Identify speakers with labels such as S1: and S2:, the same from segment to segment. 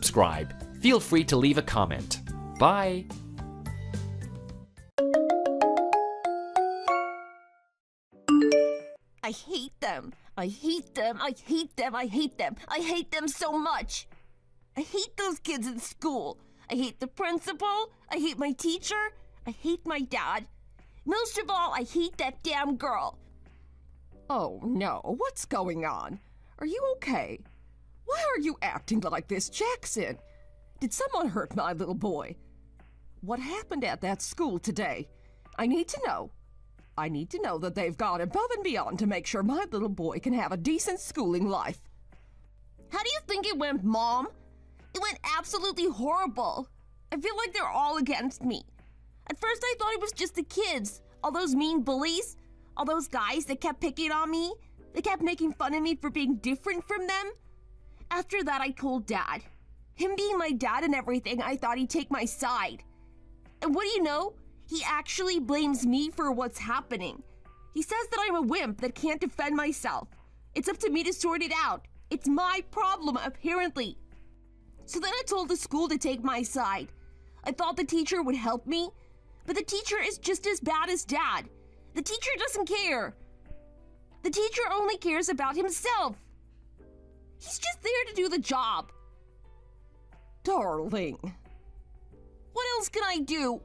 S1: subscribe. Feel free to leave a comment. Bye!
S2: I hate them. I hate them. I hate them. I hate them. I hate them so much. I hate those kids in school. I hate the principal. I hate my teacher. I hate my dad. Most of all, I hate that damn girl.
S3: Oh no, what's going on? Are you okay? Why are you acting like this, Jackson? Did someone hurt my little boy? What happened at that school today? I need to know. I need to know that they've gone above and beyond to make sure my little boy can have a decent schooling life.
S2: How do you think it went, Mom? It went absolutely horrible. I feel like they're all against me. At first I thought it was just the kids, all those mean bullies, all those guys that kept picking on me. They kept making fun of me for being different from them. After that I told Dad. Him being my dad and everything, I thought he'd take my side. And what do you know? He actually blames me for what's happening. He says that I'm a wimp that can't defend myself. It's up to me to sort it out. It's my problem, apparently. So then I told the school to take my side. I thought the teacher would help me, but the teacher is just as bad as Dad. The teacher doesn't care. The teacher only cares about himself. He's just there to do the job.
S3: Darling.
S2: What else can I do?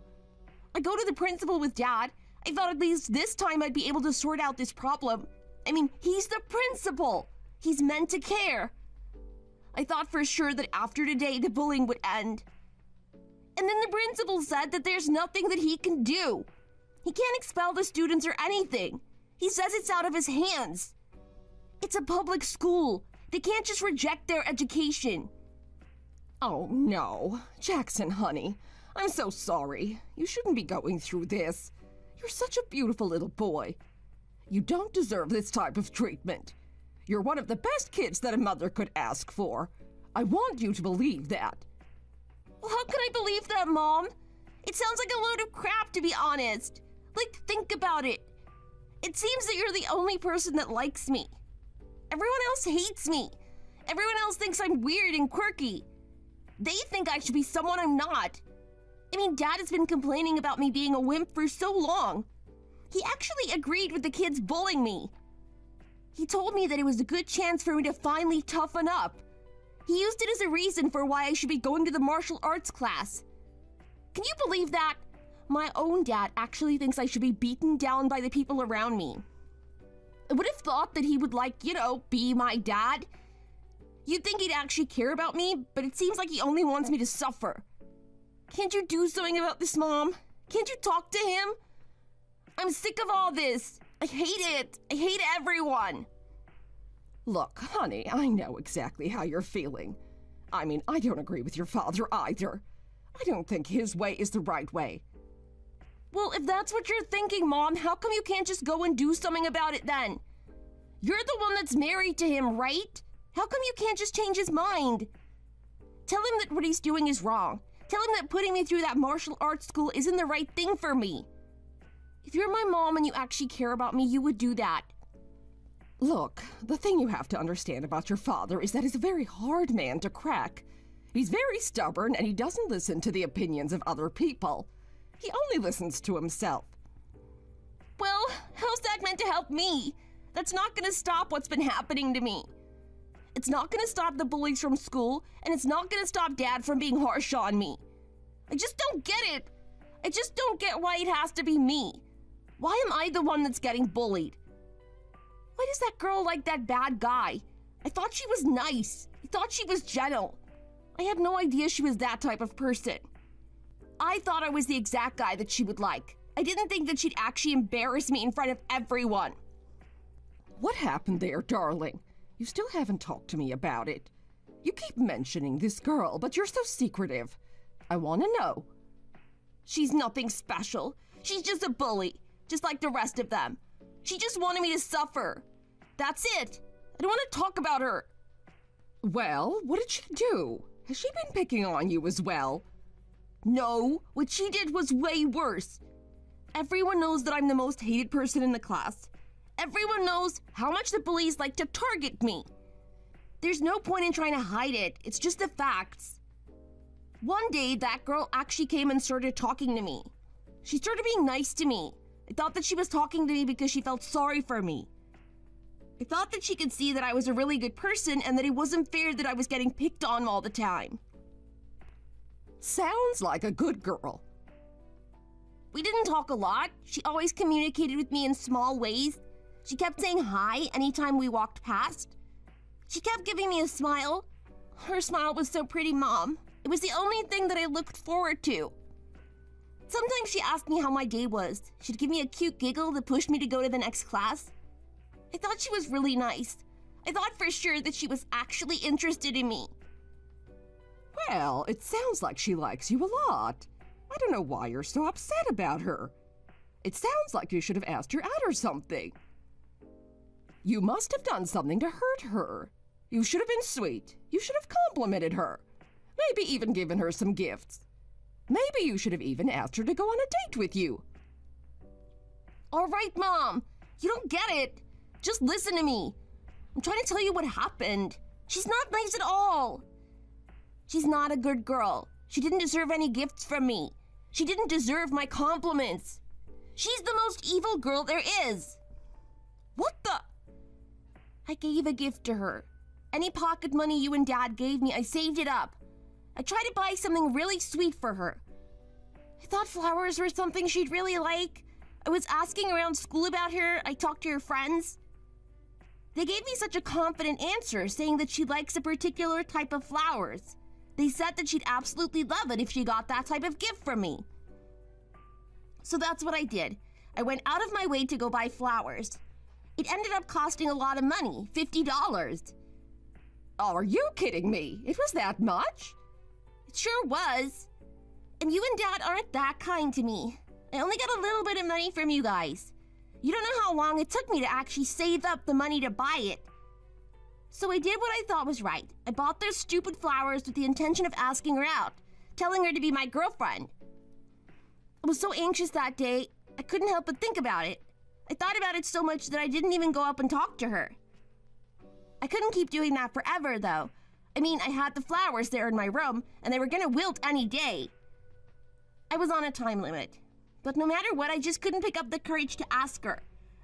S2: I go to the principal with Dad. I thought at least this time I'd be able to sort out this problem. I mean, he's the principal. He's meant to care. I thought for sure that after today the bullying would end. And then the principal said that there's nothing that he can do. He can't expel the students or anything. He says it's out of his hands. It's a public school. They can't just reject their education.
S3: Oh no. Jackson, honey. I'm so sorry. You shouldn't be going through this. You're such a beautiful little boy. You don't deserve this type of treatment. You're one of the best kids that a mother could ask for. I want you to believe that.
S2: Well, how can I believe that, Mom? It sounds like a load of crap, to be honest. Like, think about it. It seems that you're the only person that likes me. Everyone else hates me. Everyone else thinks I'm weird and quirky. They think I should be someone I'm not. I mean, Dad has been complaining about me being a wimp for so long. He actually agreed with the kids bullying me. He told me that it was a good chance for me to finally toughen up. He used it as a reason for why I should be going to the martial arts class. Can you believe that? My own dad actually thinks I should be beaten down by the people around me. I would have thought that he would, be my dad. You'd think he'd actually care about me, but it seems like he only wants me to suffer. Can't you do something about this, Mom? Can't you talk to him? I'm sick of all this. I hate it. I hate everyone.
S3: Look, honey, I know exactly how you're feeling. I mean, I don't agree with your father either. I don't think his way is the right way.
S2: Well, if that's what you're thinking, Mom, how come you can't just go and do something about it then? You're the one that's married to him, right? How come you can't just change his mind? Tell him that what he's doing is wrong. Tell him that putting me through that martial arts school isn't the right thing for me. If you're my mom and you actually care about me, you would do that.
S3: Look, the thing you have to understand about your father is that he's a very hard man to crack. He's very stubborn and he doesn't listen to the opinions of other people. He only listens to himself.
S2: Well, how's that meant to help me? That's not gonna stop what's been happening to me. It's not gonna stop the bullies from school, and it's not gonna stop Dad from being harsh on me. I just don't get it. I just don't get why it has to be me. Why am I the one that's getting bullied? Why does that girl like that bad guy? I thought she was nice. I thought she was gentle. I had no idea she was that type of person. I thought I was the exact guy that she would like. I didn't think that she'd actually embarrass me in front of everyone.
S3: What happened there, darling? You still haven't talked to me about it. You keep mentioning this girl, but you're so secretive. I want to know.
S2: She's nothing special. She's just a bully, just like the rest of them. She just wanted me to suffer. That's it. I don't want to talk about her.
S3: Well, what did she do? Has she been picking on you as well?
S2: No, what she did was way worse. Everyone knows that I'm the most hated person in the class. Everyone knows how much the bullies like to target me. There's no point in trying to hide it. It's just the facts. One day, that girl actually came and started talking to me. She started being nice to me. I thought that she was talking to me because she felt sorry for me. I thought that she could see that I was a really good person and that it wasn't fair that I was getting picked on all the time.
S3: Sounds like a good girl.
S2: We didn't talk a lot. She always communicated with me in small ways. She kept saying hi anytime we walked past. She kept giving me a smile. Her smile was so pretty, Mom. It was the only thing that I looked forward to. Sometimes she asked me how my day was. She'd give me a cute giggle that pushed me to go to the next class. I thought she was really nice. I thought for sure that she was actually interested in me.
S3: Well, it sounds like she likes you a lot. I don't know why you're so upset about her. It sounds like you should have asked her out or something. You must have done something to hurt her. You should have been sweet. You should have complimented her. Maybe even given her some gifts. Maybe you should have even asked her to go on a date with you.
S2: All right, Mom. You don't get it. Just listen to me. I'm trying to tell you what happened. She's not nice at all. She's not a good girl. She didn't deserve any gifts from me. She didn't deserve my compliments. She's the most evil girl there is. What the? I gave a gift to her. Any pocket money you and Dad gave me, I saved it up. I tried to buy something really sweet for her. I thought flowers were something she'd really like. I was asking around school about her. I talked to her friends. They gave me such a confident answer, saying that she likes a particular type of flowers. They said that she'd absolutely love it if she got that type of gift from me. So that's what I did. I went out of my way to go buy flowers. It ended up costing a lot of money, $50.
S3: Oh, are you kidding me? It was that much?
S2: It sure was. And you and Dad aren't that kind to me. I only got a little bit of money from you guys. You don't know how long it took me to actually save up the money to buy it. So I did what I thought was right. I bought those stupid flowers with the intention of asking her out, telling her to be my girlfriend. I was so anxious that day, I couldn't help but think about it. I thought about it so much that I didn't even go up and talk to her. I couldn't keep doing that forever, though. I mean, I had the flowers there in my room, and they were gonna wilt any day. I was on a time limit. But no matter what, I just couldn't pick up the courage to ask her.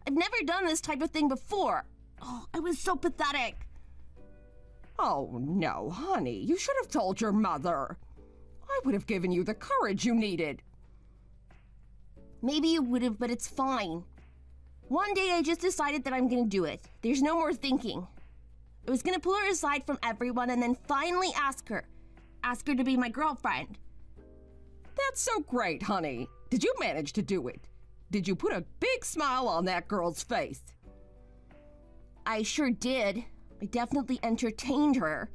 S2: I've never done this type of thing before. Oh, I was so pathetic.
S3: Oh, no, honey. You should have told your mother. I would have given you the courage you needed.
S2: Maybe you would have, but it's fine. One day I just decided that I'm gonna do it. There's no more thinking. I was gonna pull her aside from everyone and then finally ask her. Ask her to be my girlfriend.
S3: That's so great, honey. Did you manage to do it? Did you put a big smile on that girl's face?
S2: I sure did. I definitely entertained her.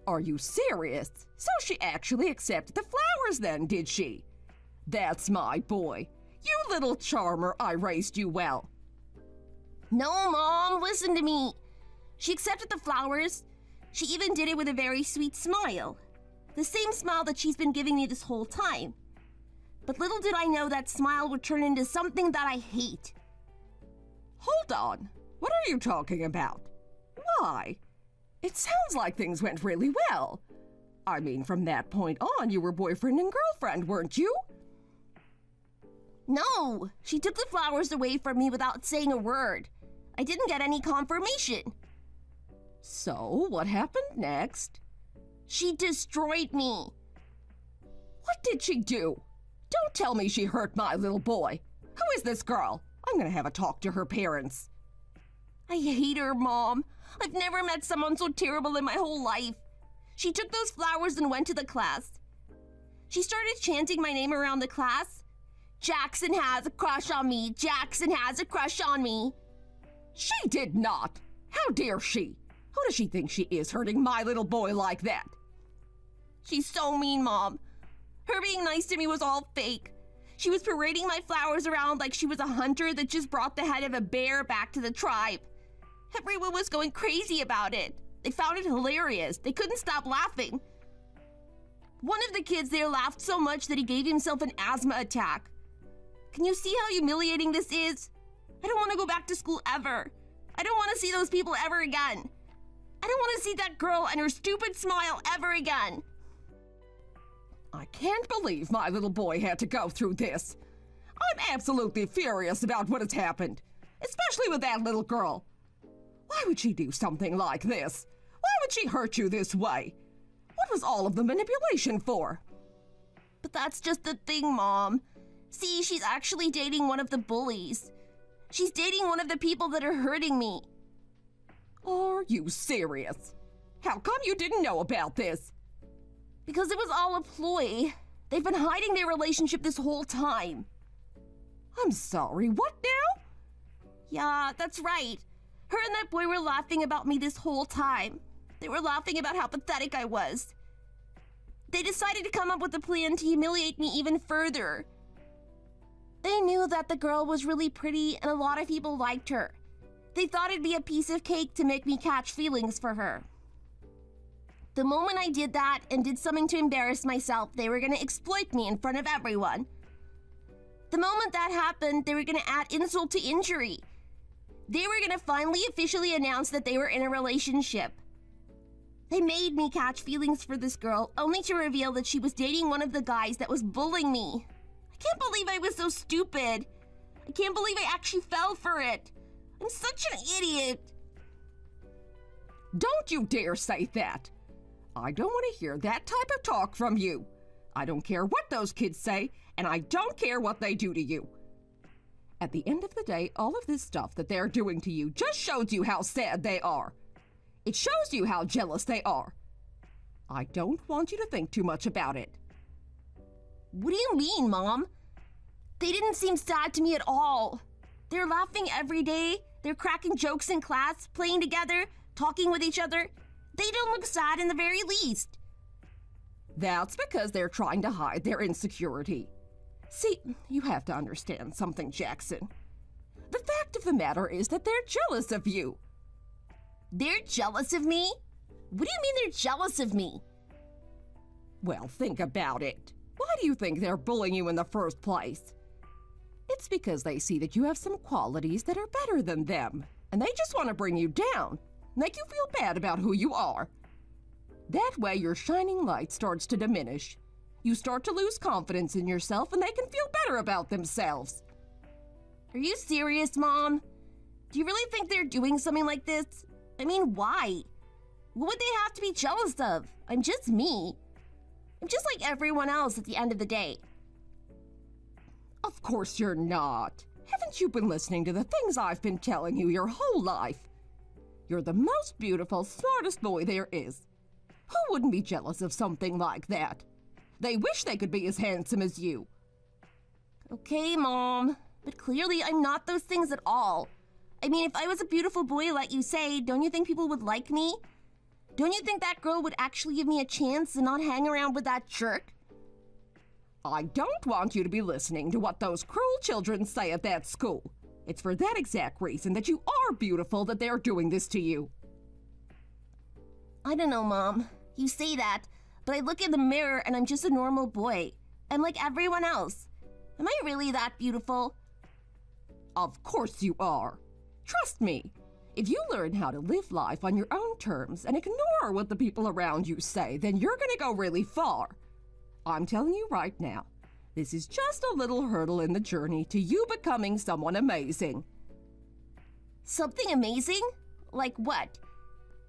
S3: Are you serious? So she actually accepted the flowers then, did she? That's my boy. You little charmer, I raised you well.
S2: No, Mom, listen to me. She accepted the flowers. She even did it with a very sweet smile. The same smile that she's been giving me this whole time. But little did I know that smile would turn into something that I hate.
S3: Hold on. What are you talking about? Why? It sounds like things went really well. I mean, from that point on, you were boyfriend and girlfriend, weren't you?
S2: No, she took the flowers away from me without saying a word. I didn't get any confirmation.
S3: So, what happened next?
S2: She destroyed me.
S3: What did she do? Don't tell me she hurt my little boy. Who is this girl? I'm gonna have a talk to her parents.
S2: I hate her, Mom. I've never met someone so terrible in my whole life. She took those flowers and went to the class. She started chanting my name around the class. Jackson has a crush on me. Jackson has a crush on me.
S3: She did not. How dare she? Who does she think she is, hurting my little boy like that?
S2: She's so mean, Mom. Her being nice to me was all fake. She was parading my flowers around like she was a hunter that just brought the head of a bear back to the tribe. Everyone was going crazy about it. They found it hilarious. They couldn't stop laughing. One of the kids there laughed so much that he gave himself an asthma attack. Can you see how humiliating this is? I don't want to go back to school ever. I don't want to see those people ever again. I don't want to see that girl and her stupid smile ever again.
S3: I can't believe my little boy had to go through this. I'm absolutely furious about what has happened, especially with that little girl. Why would she do something like this? Why would she hurt you this way? What was all of the manipulation for?
S2: But that's just the thing, Mom. See, she's actually dating one of the bullies. She's dating one of the people that are hurting me.
S3: Are you serious? How come you didn't know about this?
S2: Because it was all a ploy. They've been hiding their relationship this whole time.
S3: I'm sorry, what now?
S2: Yeah, that's right. Her and that boy were laughing about me this whole time. They were laughing about how pathetic I was. They decided to come up with a plan to humiliate me even further. They knew that the girl was really pretty and a lot of people liked her. They thought it'd be a piece of cake to make me catch feelings for her. The moment I did that and did something to embarrass myself, they were going to exploit me in front of everyone. The moment that happened, they were going to add insult to injury. They were going to finally officially announce that they were in a relationship. They made me catch feelings for this girl, only to reveal that she was dating one of the guys that was bullying me. I can't believe I was so stupid. I can't believe I actually fell for it. I'm such an idiot.
S3: Don't you dare say that. I don't want to hear that type of talk from you. I don't care what those kids say, and I don't care what they do to you. At the end of the day, all of this stuff that they're doing to you just shows you how sad they are. It shows you how jealous they are. I don't want you to think too much about it.
S2: What do you mean, Mom? They didn't seem sad to me at all. They're laughing every day. They're cracking jokes in class, playing together, talking with each other. They don't look sad in the very least.
S3: That's because they're trying to hide their insecurity. See, you have to understand something, Jackson. The fact of the matter is that they're jealous of you.
S2: They're jealous of me? What do you mean they're jealous of me?
S3: Well, think about it. Why do you think they're bullying you in the first place? It's because they see that you have some qualities that are better than them, and they just want to bring you down, make you feel bad about who you are. That way, your shining light starts to diminish. You start to lose confidence in yourself, and they can feel better about themselves.
S2: Are you serious, Mom? Do you really think they're doing something like this? I mean, why? What would they have to be jealous of? I'm just me. I'm just like everyone else at the end of the day.
S3: Of course you're not. Haven't you been listening to the things I've been telling you your whole life? You're the most beautiful, smartest boy there is. Who wouldn't be jealous of something like that? They wish they could be as handsome as you.
S2: Okay, Mom, but clearly I'm not those things at all. I mean, if I was a beautiful boy like you say, don't you think people would like me? Don't you think that girl would actually give me a chance and not hang around with that jerk?
S3: I don't want you to be listening to what those cruel children say at that school. It's for that exact reason that you are beautiful that they're doing this to you.
S2: I don't know, Mom. You say that, but I look in the mirror and I'm just a normal boy. I'm like everyone else. Am I really that beautiful?
S3: Of course you are. Trust me. If you learn how to live life on your own terms and ignore what the people around you say, then you're going to go really far. I'm telling you right now, this is just a little hurdle in the journey to you becoming someone amazing.
S2: Something amazing? Like what?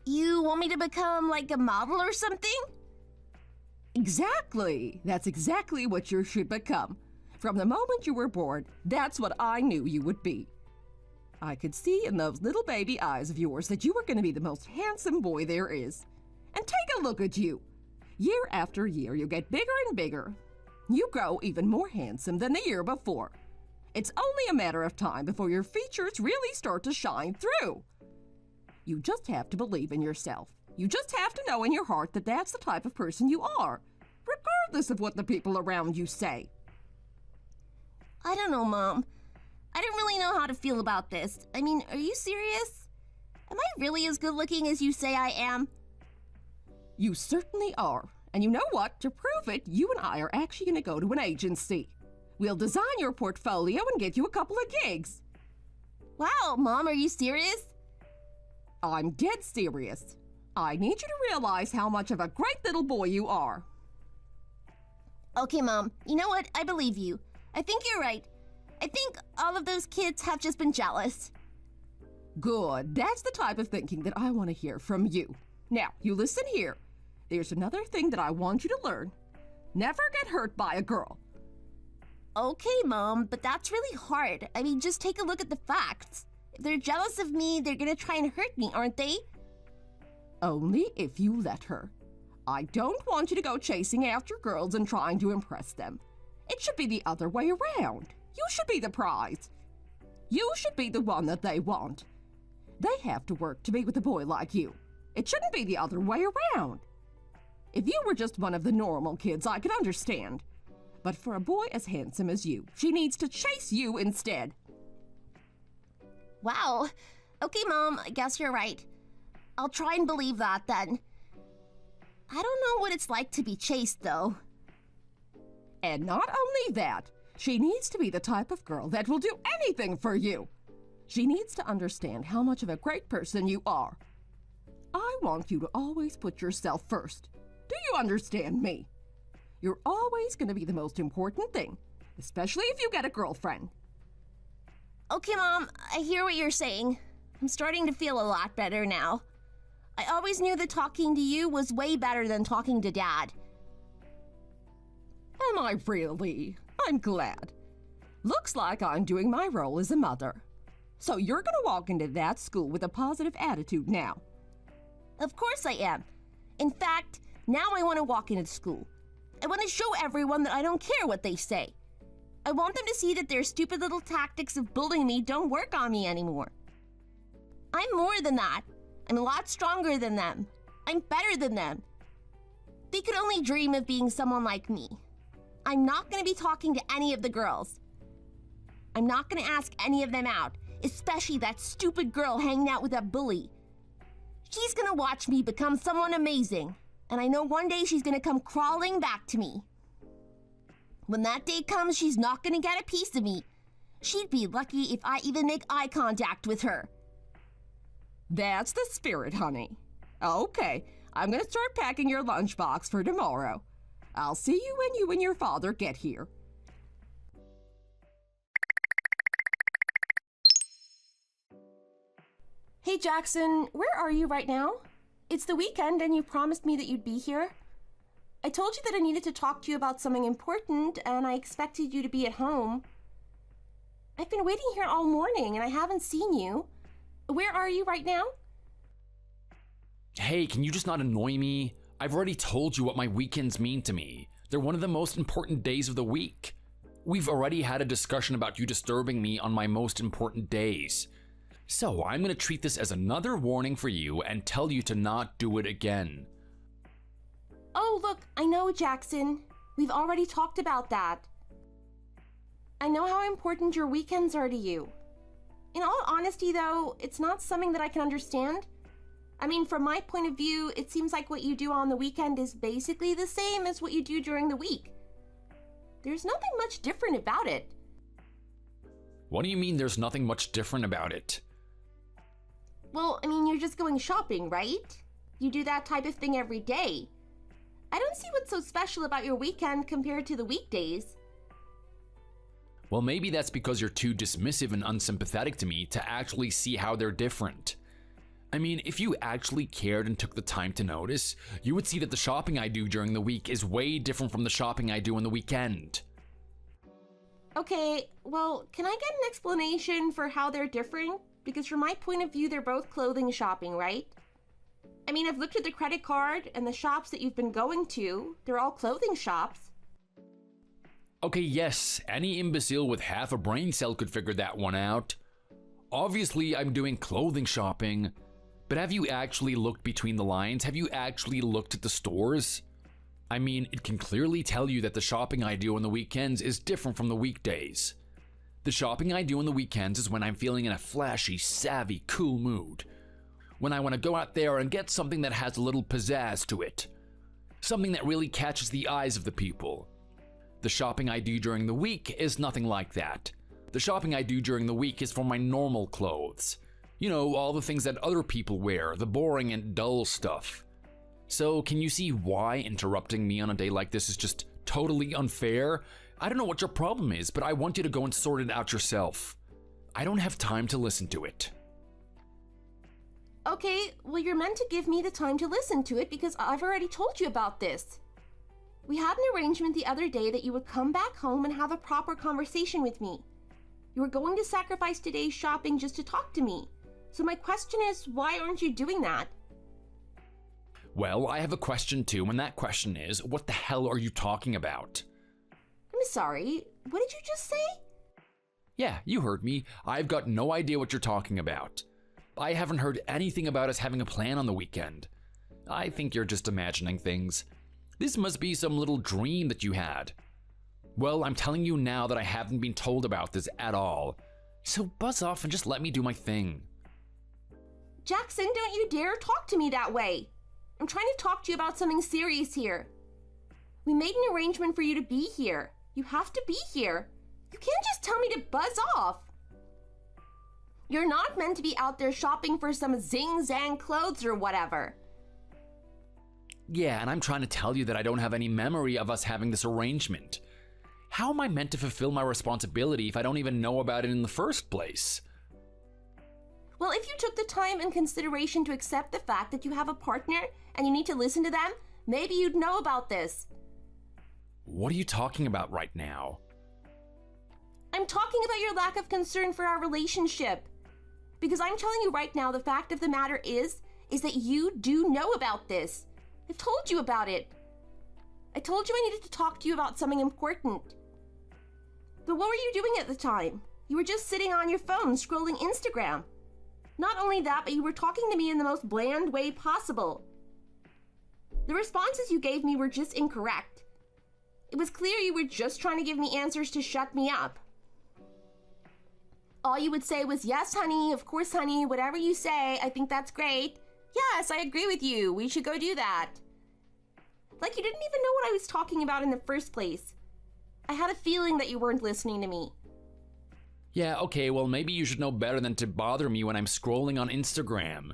S2: You want me to become like a model or something?
S3: Exactly. That's exactly what you should become. From the moment you were born, that's what I knew you would be. I could see in those little baby eyes of yours that you were going to be the most handsome boy there is. And take a look at you. Year after year, you get bigger and bigger. You grow even more handsome than the year before. It's only a matter of time before your features really start to shine through. You just have to believe in yourself. You just have to know in your heart that that's the type of person you are, regardless of what the people around you say.
S2: I don't know, Mom. I don't really know how to feel about this. I mean, are you serious? Am I really as good looking as you say I am?
S3: You certainly are. And you know what? To prove it, you and I are actually going to go to an agency. We'll design your portfolio and get you a couple of gigs.
S2: Wow, Mom, are you serious?
S3: I'm dead serious. I need you to realize how much of a great little boy you are.
S2: Okay, Mom, you know what? I believe you. I think you're right. I think all of those kids have just been jealous.
S3: Good. That's the type of thinking that I want to hear from you. Now, you listen here. There's another thing that I want you to learn. Never get hurt by a girl.
S2: Okay, Mom, but that's really hard. I mean, just take a look at the facts. If they're jealous of me, they're gonna try and hurt me, aren't they?
S3: Only if you let her. I don't want you to go chasing after girls and trying to impress them. It should be the other way around. You should be the prize. You should be the one that they want. They have to work to be with a boy like you. It shouldn't be the other way around. If you were just one of the normal kids, I could understand. But for a boy as handsome as you, she needs to chase you instead.
S2: Wow. Okay, Mom, I guess you're right. I'll try and believe that then. I don't know what it's like to be chased, though.
S3: And not only that, she needs to be the type of girl that will do anything for you. She needs to understand how much of a great person you are. I want you to always put yourself first. Do you understand me? You're always going to be the most important thing, especially if you get a girlfriend.
S2: Okay, Mom, I hear what you're saying. I'm starting to feel a lot better now. I always knew that talking to you was way better than talking to Dad.
S3: Am I really? I'm glad. Looks like I'm doing my role as a mother. So you're going to walk into that school with a positive attitude now.
S2: Of course I am. In fact, now I want to walk into school. I want to show everyone that I don't care what they say. I want them to see that their stupid little tactics of bullying me don't work on me anymore. I'm more than that. I'm a lot stronger than them. I'm better than them. They could only dream of being someone like me. I'm not going to be talking to any of the girls. I'm not going to ask any of them out, especially that stupid girl hanging out with that bully. She's going to watch me become someone amazing, and I know one day she's going to come crawling back to me. When that day comes, she's not going to get a piece of me. She'd be lucky if I even make eye contact with her.
S3: That's the spirit, honey. Okay, I'm going to start packing your lunchbox for tomorrow. I'll see you when you and your father get here.
S2: Hey, Jackson, where are you right now? It's the weekend and you promised me that you'd be here. I told you that I needed to talk to you about something important and I expected you to be at home. I've been waiting here all morning and I haven't seen you. Where are you right now?
S1: Hey, can you just not annoy me? I've already told you what my weekends mean to me. They're one of the most important days of the week. We've already had a discussion about you disturbing me on my most important days. So I'm going to treat this as another warning for you and tell you to not do it again.
S2: Oh, look, I know, Jackson. We've already talked about that. I know how important your weekends are to you. In all honesty, though, it's not something that I can understand. I mean, from my point of view, it seems like what you do on the weekend is basically the same as what you do during the week. There's nothing much different about it.
S1: What do you mean there's nothing much different about it?
S2: Well, I mean, you're just going shopping, right? You do that type of thing every day. I don't see what's so special about your weekend compared to the weekdays.
S1: Well, maybe that's because you're too dismissive and unsympathetic to me to actually see how they're different. I mean, if you actually cared and took the time to notice, you would see that the shopping I do during the week is way different from the shopping I do on the weekend.
S2: Okay, well, can I get an explanation for how they're different? Because from my point of view, they're both clothing shopping, right? I mean, I've looked at the credit card and the shops that you've been going to. They're all clothing shops.
S1: Okay, yes, any imbecile with half a brain cell could figure that one out. Obviously, I'm doing clothing shopping. But have you actually looked between the lines? Have you actually looked at the stores? I mean, it can clearly tell you that the shopping I do on the weekends is different from the weekdays. The shopping I do on the weekends is when I'm feeling in a flashy, savvy, cool mood. When I want to go out there and get something that has a little pizzazz to it. Something that really catches the eyes of the people. The shopping I do during the week is nothing like that. The shopping I do during the week is for my normal clothes. You know, all the things that other people wear, the boring and dull stuff. So, can you see why interrupting me on a day like this is just totally unfair. I don't know what your problem is, but I want you to go and sort it out yourself. I don't have time to listen to it.
S2: Okay, well, you're meant to give me the time to listen to it because I've already told you about this. We had an arrangement the other day that you would come back home and have a proper conversation with me. You were going to sacrifice today's shopping just to talk to me. So my question is, why aren't you doing that?
S1: Well, I have a question too, and that question is, what the hell are you talking about?
S2: I'm sorry, what did you just say?
S1: Yeah, you heard me. I've got no idea what you're talking about. I haven't heard anything about us having a plan on the weekend. I think you're just imagining things. This must be some little dream that you had. Well, I'm telling you now that I haven't been told about this at all. So buzz off and just let me do my thing.
S2: Jackson, don't you dare talk to me that way. I'm trying to talk to you about something serious here. We made an arrangement for you to be here. You have to be here. You can't just tell me to buzz off. You're not meant to be out there shopping for some zing-zang clothes or whatever.
S1: Yeah, and I'm trying to tell you that I don't have any memory of us having this arrangement. How am I meant to fulfill my responsibility if I don't even know about it in the first place?
S2: Well, if you took the time and consideration to accept the fact that you have a partner and you need to listen to them, maybe you'd know about this.
S1: What are you talking about right now?
S2: I'm talking about your lack of concern for our relationship. Because I'm telling you right now, the fact of the matter is that you do know about this. I've told you about it. I told you I needed to talk to you about something important. But what were you doing at the time? You were just sitting on your phone scrolling Instagram. Not only that, but you were talking to me in the most bland way possible. The responses you gave me were just incorrect. It was clear you were just trying to give me answers to shut me up. All you would say was, yes, honey, of course, honey, whatever you say, I think that's great. Yes, I agree with you. We should go do that. Like you didn't even know what I was talking about in the first place. I had a feeling that you weren't listening to me.
S1: Yeah, okay, well maybe you should know better than to bother me when I'm scrolling on Instagram.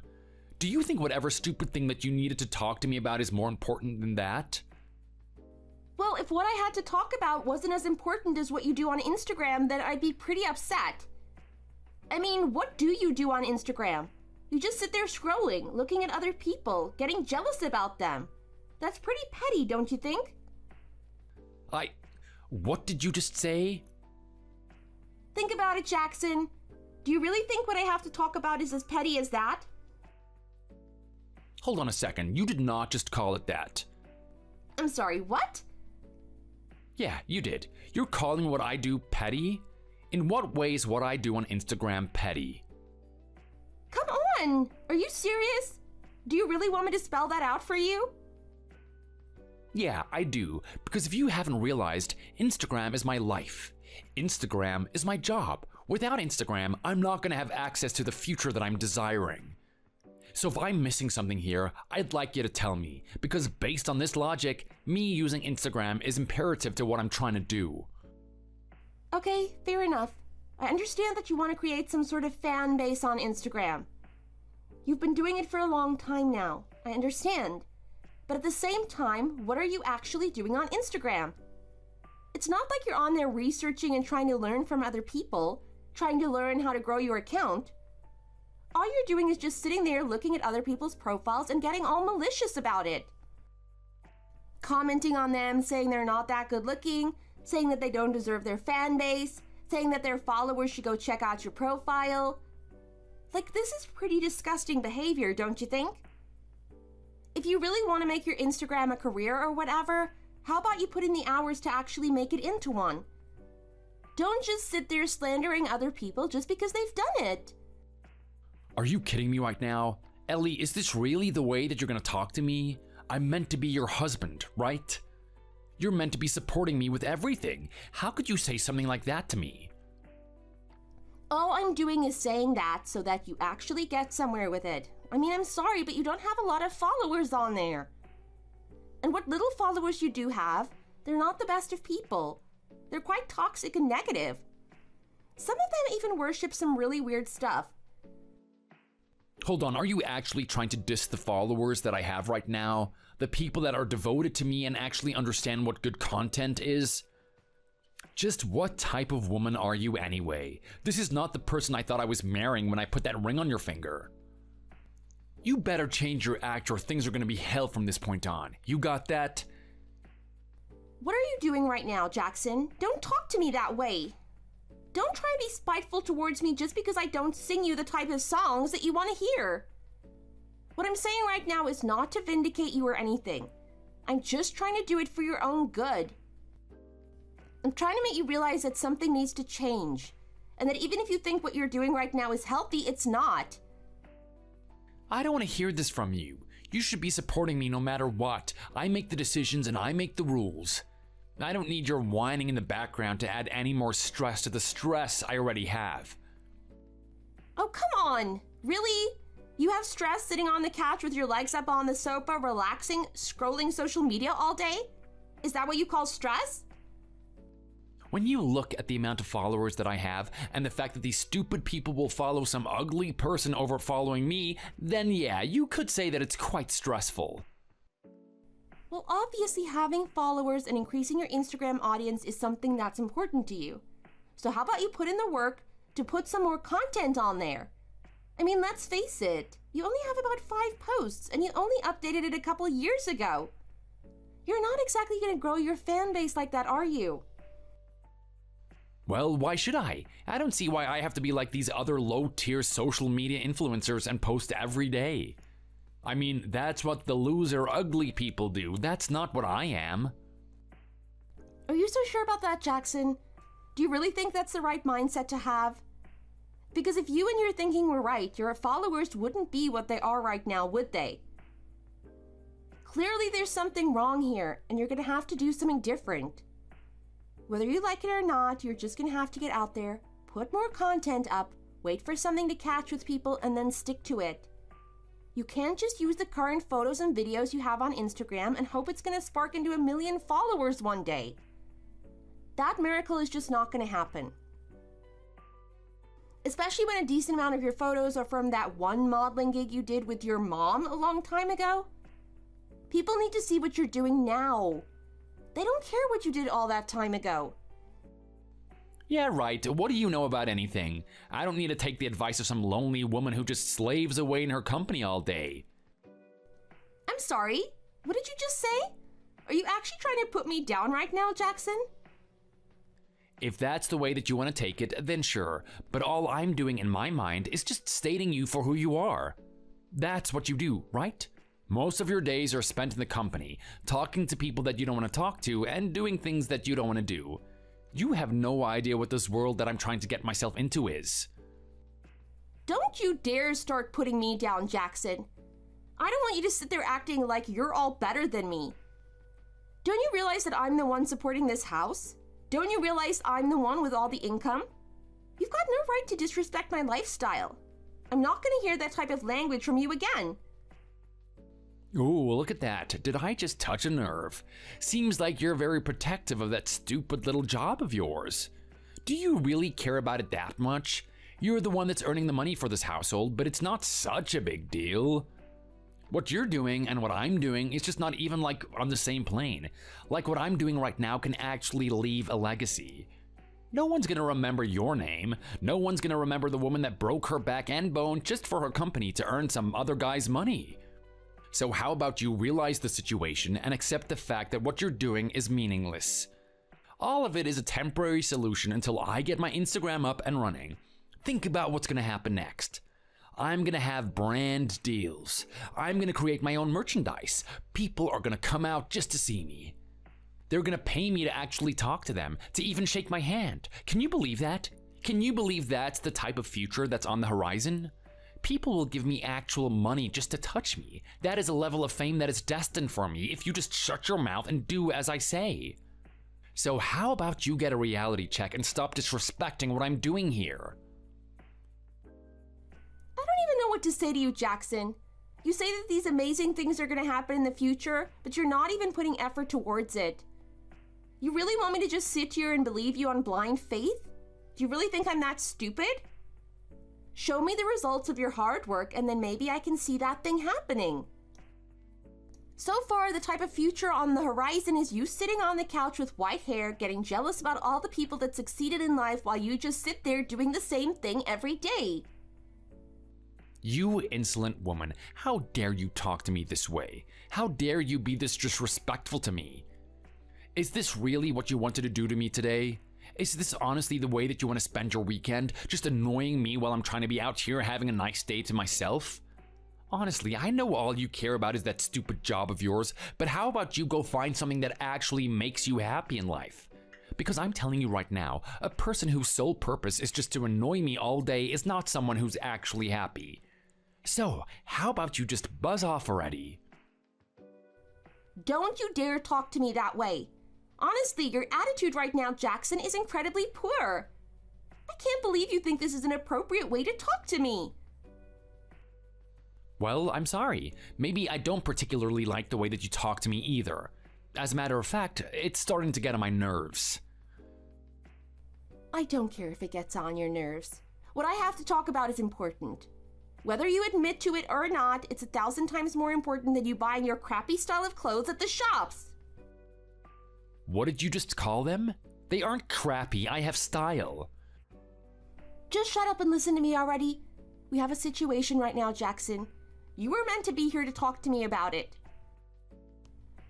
S1: Do you think whatever stupid thing that you needed to talk to me about is more important than that?
S2: Well, if what I had to talk about wasn't as important as what you do on Instagram, then I'd be pretty upset. I mean, what do you do on Instagram? You just sit there scrolling, looking at other people, getting jealous about them. That's pretty petty, don't you think?
S1: What did you just say?
S2: Think about it, Jackson. Do you really think what I have to talk about is as petty as that?
S1: Hold on a second, you did not just call it that.
S2: I'm sorry, what?
S1: Yeah, you did. You're calling what I do petty? In what way is what I do on Instagram petty?
S2: Come on! Are you serious? Do you really want me to spell that out for you?
S1: Yeah, I do, because if you haven't realized, Instagram is my life. Instagram is my job. Without Instagram, I'm not going to have access to the future that I'm desiring. So if I'm missing something here, I'd like you to tell me, because based on this logic, me using Instagram is imperative to what I'm trying to do.
S2: Okay, fair enough. I understand that you want to create some sort of fan base on Instagram. You've been doing it for a long time now. I understand. But at the same time, what are you actually doing on Instagram? It's not like you're on there researching and trying to learn from other people, trying to learn how to grow your account. All you're doing is just sitting there looking at other people's profiles and getting all malicious about it. Commenting on them, saying they're not that good looking, saying that they don't deserve their fan base, saying that their followers should go check out your profile. Like, this is pretty disgusting behavior, don't you think? If you really want to make your Instagram a career or whatever, how about you put in the hours to actually make it into one? Don't just sit there slandering other people just because they've done it.
S1: Are you kidding me right now? Ellie, is this really the way that you're gonna talk to me? I'm meant to be your husband, right? You're meant to be supporting me with everything. How could you say something like that to me?
S2: All I'm doing is saying that so that you actually get somewhere with it. I mean, I'm sorry, but you don't have a lot of followers on there. And what little followers you do have, they're not the best of people. They're quite toxic and negative. Some of them even worship some really weird stuff.
S1: Hold on, are you actually trying to diss the followers that I have right now? The people that are devoted to me and actually understand what good content is? Just what type of woman are you anyway? This is not the person I thought I was marrying when I put that ring on your finger. You better change your act or things are gonna be hell from this point on. You got that?
S2: What are you doing right now, Jackson? Don't talk to me that way. Don't try to be spiteful towards me just because I don't sing you the type of songs that you want to hear. What I'm saying right now is not to vindicate you or anything. I'm just trying to do it for your own good. I'm trying to make you realize that something needs to change, and that even if you think what you're doing right now is healthy, it's not.
S1: I don't want to hear this from you. You should be supporting me no matter what. I make the decisions and I make the rules. I don't need your whining in the background to add any more stress to the stress I already have.
S2: Oh, come on. Really? You have stress sitting on the couch with your legs up on the sofa, relaxing, scrolling social media all day? Is that what you call stress?
S1: When you look at the amount of followers that I have and the fact that these stupid people will follow some ugly person over following me, then yeah, you could say that it's quite stressful.
S2: Well, obviously having followers and increasing your Instagram audience is something that's important to you. So how about you put in the work to put some more content on there? I mean, let's face it, you only have about 5 posts and you only updated it a couple years ago. You're not exactly going to grow your fan base like that, are you?
S1: Well, why should I? I don't see why I have to be like these other low-tier social media influencers and post every day. I mean, that's what the loser ugly people do. That's not what I am.
S2: Are you so sure about that, Jackson? Do you really think that's the right mindset to have? Because if you and your thinking were right, your followers wouldn't be what they are right now, would they? Clearly there's something wrong here, and you're gonna have to do something different. Whether you like it or not, you're just gonna have to get out there, put more content up, wait for something to catch with people, and then stick to it. You can't just use the current photos and videos you have on Instagram and hope it's gonna spark into 1 million followers one day. That miracle is just not gonna happen. Especially when a decent amount of your photos are from that one modeling gig you did with your mom a long time ago. People need to see what you're doing now. They don't care what you did all that time ago.
S1: Yeah, right. What do you know about anything? I don't need to take the advice of some lonely woman who just slaves away in her company all day.
S2: I'm sorry, what did you just say? Are you actually trying to put me down right now, Jackson?
S1: If that's the way that you want to take it, then sure. But all I'm doing in my mind is just stating you for who you are. That's what you do, right? Most of your days are spent in the company, talking to people that you don't want to talk to and doing things that you don't want to do. You have no idea what this world that I'm trying to get myself into is.
S2: Don't you dare start putting me down, Jackson. I don't want you to sit there acting like you're all better than me. Don't you realize that I'm the one supporting this house? Don't you realize I'm the one with all the income? You've got no right to disrespect my lifestyle. I'm not going to hear that type of language from you again.
S1: Ooh, look at that. Did I just touch a nerve? Seems like you're very protective of that stupid little job of yours. Do you really care about it that much? You're the one that's earning the money for this household, but it's not such a big deal. What you're doing and what I'm doing is just not even like on the same plane. Like what I'm doing right now can actually leave a legacy. No one's gonna remember your name. No one's gonna remember the woman that broke her back and bone just for her company to earn some other guy's money. So how about you realize the situation and accept the fact that what you're doing is meaningless. All of it is a temporary solution until I get my Instagram up and running. Think about what's gonna happen next. I'm gonna have brand deals. I'm gonna create my own merchandise. People are gonna come out just to see me. They're gonna pay me to actually talk to them, to even shake my hand. Can you believe that? Can you believe that's the type of future that's on the horizon? People will give me actual money just to touch me. That is a level of fame that is destined for me if you just shut your mouth and do as I say. So how about you get a reality check and stop disrespecting what I'm doing here?
S2: I don't even know what to say to you, Jackson. You say that these amazing things are going to happen in the future, but you're not even putting effort towards it. You really want me to just sit here and believe you on blind faith? Do you really think I'm that stupid? Show me the results of your hard work, and then maybe I can see that thing happening. So far, the type of future on the horizon is you sitting on the couch with white hair, getting jealous about all the people that succeeded in life while you just sit there doing the same thing every day.
S1: You insolent woman, how dare you talk to me this way? How dare you be this disrespectful to me? Is this really what you wanted to do to me today? Is this honestly the way that you want to spend your weekend, just annoying me while I'm trying to be out here having a nice day to myself? Honestly, I know all you care about is that stupid job of yours, but how about you go find something that actually makes you happy in life? Because I'm telling you right now, a person whose sole purpose is just to annoy me all day is not someone who's actually happy. So, how about you just buzz off already?
S2: Don't you dare talk to me that way. Honestly, your attitude right now, Jackson, is incredibly poor. I can't believe you think this is an appropriate way to talk to me.
S1: Well, I'm sorry. Maybe I don't particularly like the way that you talk to me either. As a matter of fact, it's starting to get on my nerves.
S2: I don't care if it gets on your nerves. What I have to talk about is important. Whether you admit to it or not, it's 1,000 times more important than you buying your crappy style of clothes at the shops.
S1: What did you just call them? They aren't crappy, I have style.
S2: Just shut up and listen to me already. We have a situation right now, Jackson. You were meant to be here to talk to me about it.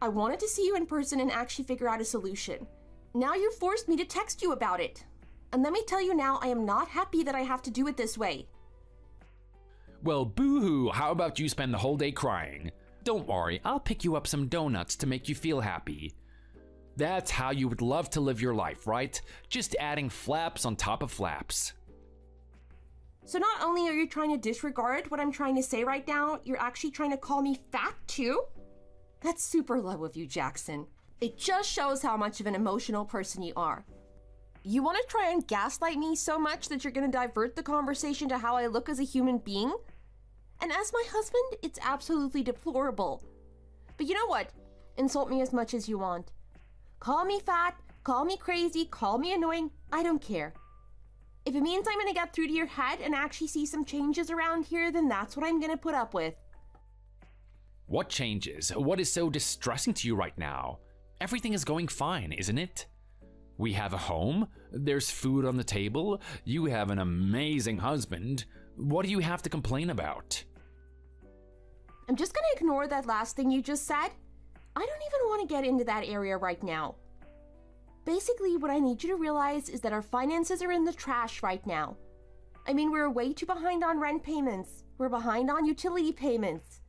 S2: I wanted to see you in person and actually figure out a solution. Now you forced me to text you about it. And let me tell you now, I am not happy that I have to do it this way.
S1: Well, boo-hoo, how about you spend the whole day crying? Don't worry, I'll pick you up some donuts to make you feel happy. That's how you would love to live your life, right? Just adding flaps on top of flaps.
S2: So not only are you trying to disregard what I'm trying to say right now, you're actually trying to call me fat too? That's super low of you, Jackson. It just shows how much of an emotional person you are. You want to try and gaslight me so much that you're going to divert the conversation to how I look as a human being? And as my husband, it's absolutely deplorable. But you know what? Insult me as much as you want. Call me fat, call me crazy, call me annoying, I don't care. If it means I'm going to get through to your head and actually see some changes around here, then that's what I'm going to put up with.
S1: What changes? What is so distressing to you right now? Everything is going fine, isn't it? We have a home, there's food on the table, you have an amazing husband. What do you have to complain about?
S2: I'm just going to ignore that last thing you just said. I don't even want to get into that area right now. Basically, what I need you to realize is that our finances are in the trash right now. I mean, we're way too behind on rent payments. We're behind on utility payments.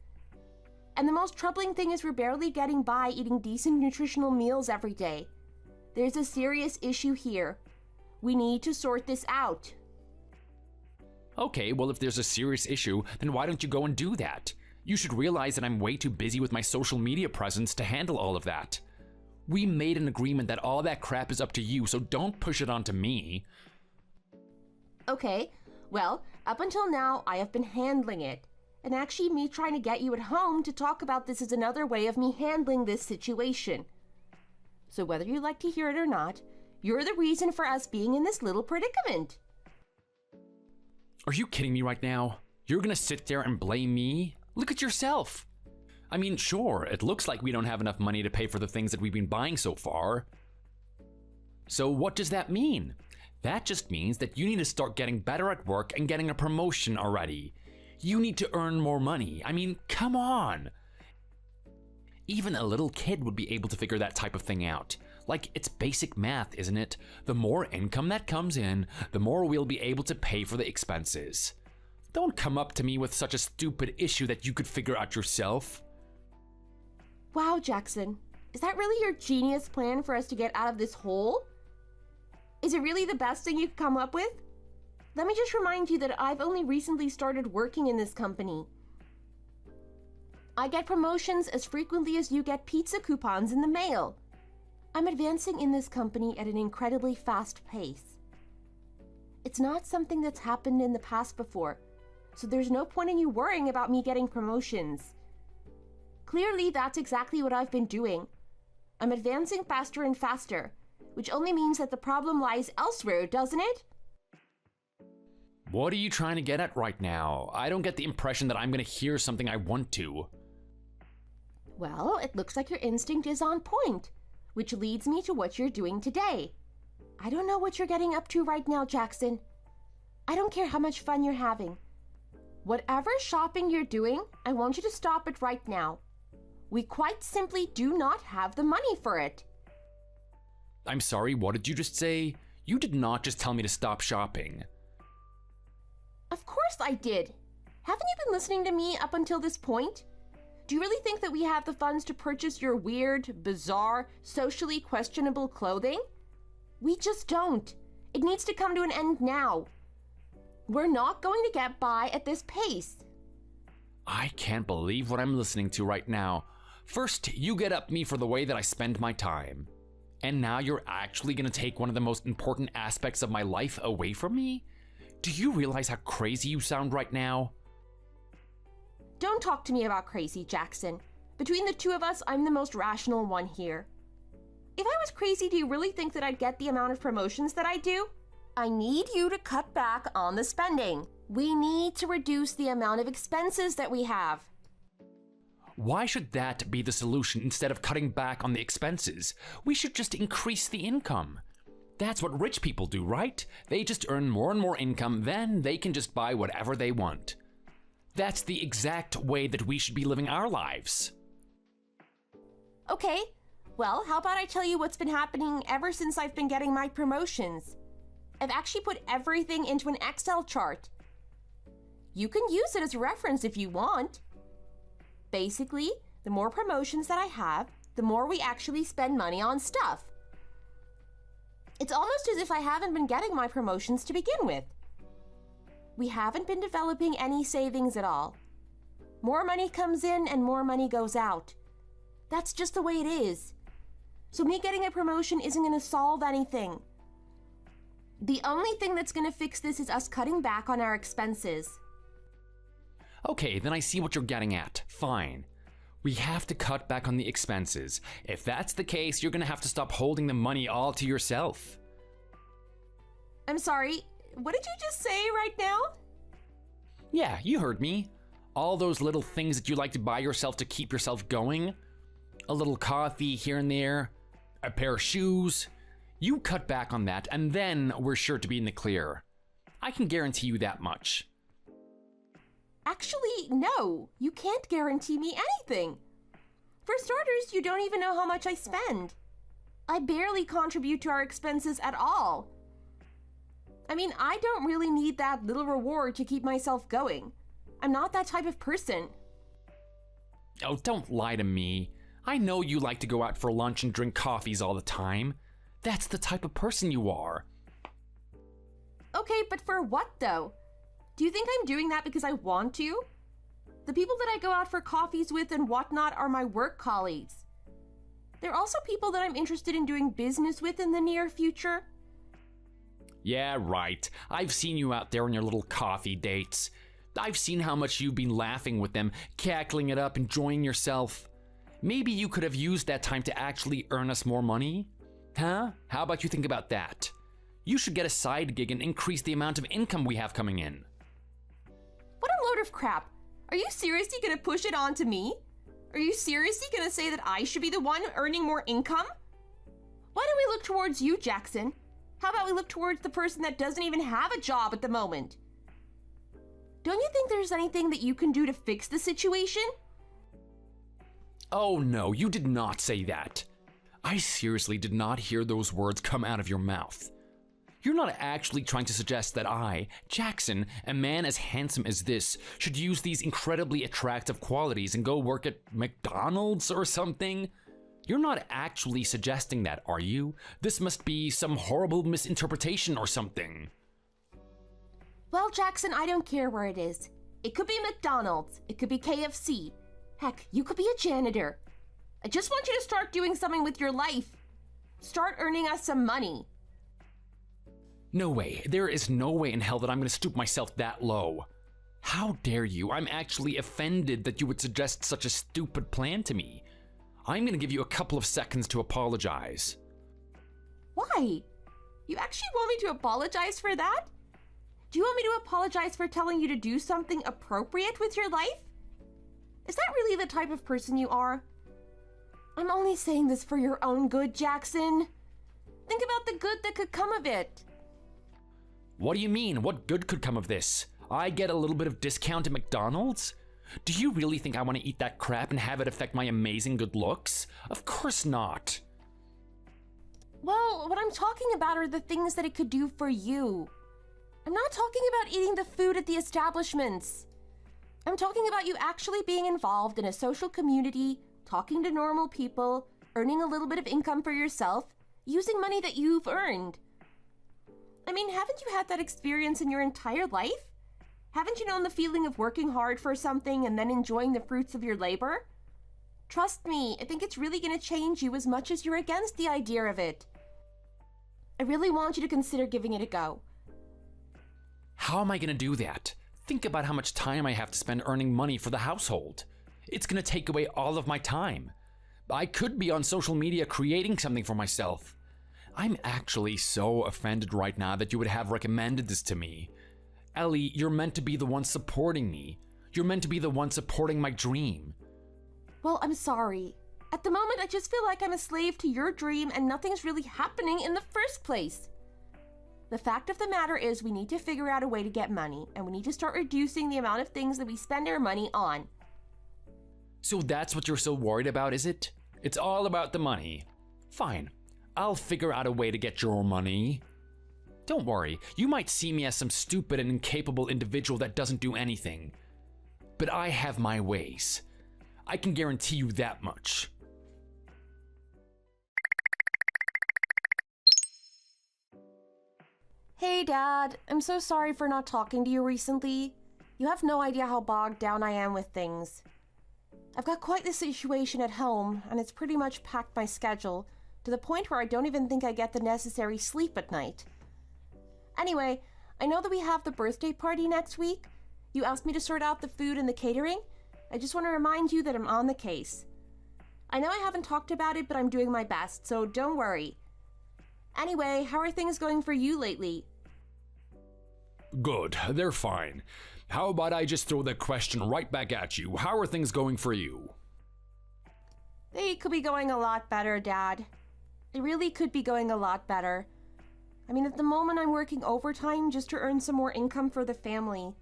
S2: And the most troubling thing is we're barely getting by eating decent nutritional meals every day. There's a serious issue here. We need to sort this out.
S1: Okay, well, if there's a serious issue, then why don't you go and do that? You should realize that I'm way too busy with my social media presence to handle all of that. We made an agreement that all that crap is up to you, so don't push it onto me.
S2: Okay, well, up until now, I have been handling it. And actually, me trying to get you at home to talk about this is another way of me handling this situation. So whether you like to hear it or not, you're the reason for us being in this little predicament.
S1: Are you kidding me right now? You're gonna sit there and blame me? Look at yourself. I mean, sure, it looks like we don't have enough money to pay for the things that we've been buying so far. So what does that mean? That just means that you need to start getting better at work and getting a promotion already. You need to earn more money. I mean, come on. Even a little kid would be able to figure that type of thing out. Like, it's basic math, isn't it? The more income that comes in, the more we'll be able to pay for the expenses. Don't come up to me with such a stupid issue that you could figure out yourself.
S2: Wow, Jackson. Is that really your genius plan for us to get out of this hole? Is it really the best thing you could come up with? Let me just remind you that I've only recently started working in this company. I get promotions as frequently as you get pizza coupons in the mail. I'm advancing in this company at an incredibly fast pace. It's not something that's happened in the past before, so there's no point in you worrying about me getting promotions. Clearly, that's exactly what I've been doing. I'm advancing faster and faster, which only means that the problem lies elsewhere, doesn't it?
S1: What are you trying to get at right now? I don't get the impression that I'm going to hear something I want to.
S2: Well, it looks like your instinct is on point, which leads me to what you're doing today. I don't know what you're getting up to right now, Jackson. I don't care how much fun you're having. Whatever shopping you're doing, I want you to stop it right now. We quite simply do not have the money for it.
S1: I'm sorry, what did you just say? You did not just tell me to stop shopping.
S2: Of course I did. Haven't you been listening to me up until this point? Do you really think that we have the funds to purchase your weird, bizarre, socially questionable clothing? We just don't. It needs to come to an end now. We're not going to get by at this pace.
S1: I can't believe what I'm listening to right now. First, you get up me for the way that I spend my time. And now you're actually gonna take one of the most important aspects of my life away from me? Do you realize how crazy you sound right now?
S2: Don't talk to me about crazy, Jackson. Between the two of us, I'm the most rational one here. If I was crazy, do you really think that I'd get the amount of promotions that I do? I need you to cut back on the spending. We need to reduce the amount of expenses that we have.
S1: Why should that be the solution instead of cutting back on the expenses? We should just increase the income. That's what rich people do, right? They just earn more and more income, then they can just buy whatever they want. That's the exact way that we should be living our lives.
S2: Okay, well, how about I tell you what's been happening ever since I've been getting my promotions? I've actually put everything into an Excel chart. You can use it as a reference if you want. Basically, the more promotions that I have, the more we actually spend money on stuff. It's almost as if I haven't been getting my promotions to begin with. We haven't been developing any savings at all. More money comes in and more money goes out. That's just the way it is. So me getting a promotion isn't going to solve anything. The only thing that's going to fix this is us cutting back on our expenses.
S1: Okay, then I see what you're getting at. Fine. We have to cut back on the expenses. If that's the case, you're gonna have to stop holding the money all to yourself.
S2: I'm sorry, what did you just say right now?
S1: Yeah, you heard me. All those little things that you like to buy yourself to keep yourself going. A little coffee here and there. A pair of shoes. You cut back on that, and then we're sure to be in the clear. I can guarantee you that much.
S2: Actually, no. You can't guarantee me anything. For starters, you don't even know how much I spend. I barely contribute to our expenses at all. I mean, I don't really need that little reward to keep myself going. I'm not that type of person.
S1: Oh, don't lie to me. I know you like to go out for lunch and drink coffees all the time. That's the type of person you are.
S2: Okay, but for what though? Do you think I'm doing that because I want to? The people that I go out for coffees with and whatnot are my work colleagues. They're also people that I'm interested in doing business with in the near future.
S1: Yeah, right. I've seen you out there on your little coffee dates. I've seen how much you've been laughing with them, cackling it up, enjoying yourself. Maybe you could have used that time to actually earn us more money? Huh? How about you think about that? You should get a side gig and increase the amount of income we have coming in.
S2: What a load of crap. Are you seriously gonna push it on to me? Are you seriously gonna say that I should be the one earning more income? Why don't we look towards you, Jackson? How about we look towards the person that doesn't even have a job at the moment? Don't you think there's anything that you can do to fix the situation?
S1: Oh no, you did not say that. I seriously did not hear those words come out of your mouth. You're not actually trying to suggest that I, Jackson, a man as handsome as this, should use these incredibly attractive qualities and go work at McDonald's or something? You're not actually suggesting that, are you? This must be some horrible misinterpretation or something.
S2: Well, Jackson, I don't care where it is. It could be McDonald's. It could be KFC. Heck, you could be a janitor. I just want you to start doing something with your life. Start earning us some money.
S1: No way. There is no way in hell that I'm going to stoop myself that low. How dare you? I'm actually offended that you would suggest such a stupid plan to me. I'm going to give you a couple of seconds to apologize.
S2: Why? You actually want me to apologize for that? Do you want me to apologize for telling you to do something appropriate with your life? Is that really the type of person you are? I'm only saying this for your own good, Jackson. Think about the good that could come of it.
S1: What do you mean? What good could come of this? I get a little bit of discount at McDonald's? Do you really think I want to eat that crap and have it affect my amazing good looks? Of course not.
S2: Well, what I'm talking about are the things that it could do for you. I'm not talking about eating the food at the establishments. I'm talking about you actually being involved in a social community, talking to normal people, earning a little bit of income for yourself, using money that you've earned. I mean, haven't you had that experience in your entire life? Haven't you known the feeling of working hard for something and then enjoying the fruits of your labor? Trust me, I think it's really going to change you as much as you're against the idea of it. I really want you to consider giving it a go.
S1: How am I going to do that? Think about how much time I have to spend earning money for the household. It's going to take away all of my time. I could be on social media creating something for myself. I'm actually so offended right now that you would have recommended this to me. Ellie, you're meant to be the one supporting me. You're meant to be the one supporting my dream.
S2: Well, I'm sorry. At the moment, I just feel like I'm a slave to your dream and nothing's really happening in the first place. The fact of the matter is we need to figure out a way to get money, and we need to start reducing the amount of things that we spend our money on.
S1: So that's what you're so worried about, is it? It's all about the money. Fine. I'll figure out a way to get your money. Don't worry, you might see me as some stupid and incapable individual that doesn't do anything. But I have my ways. I can guarantee you that much.
S2: Hey, Dad. I'm so sorry for not talking to you recently. You have no idea how bogged down I am with things. I've got quite the situation at home, and it's pretty much packed my schedule, to the point where I don't even think I get the necessary sleep at night. Anyway, I know that we have the birthday party next week. You asked me to sort out the food and the catering. I just want to remind you that I'm on the case. I know I haven't talked about it, but I'm doing my best, so don't worry. Anyway, how are things going for you lately?
S1: Good, they're fine. How about I just throw the question right back at you? How are things going for you?
S2: They could be going a lot better, Dad. They really could be going a lot better. I mean, at the moment I'm working overtime just to earn some more income for the family.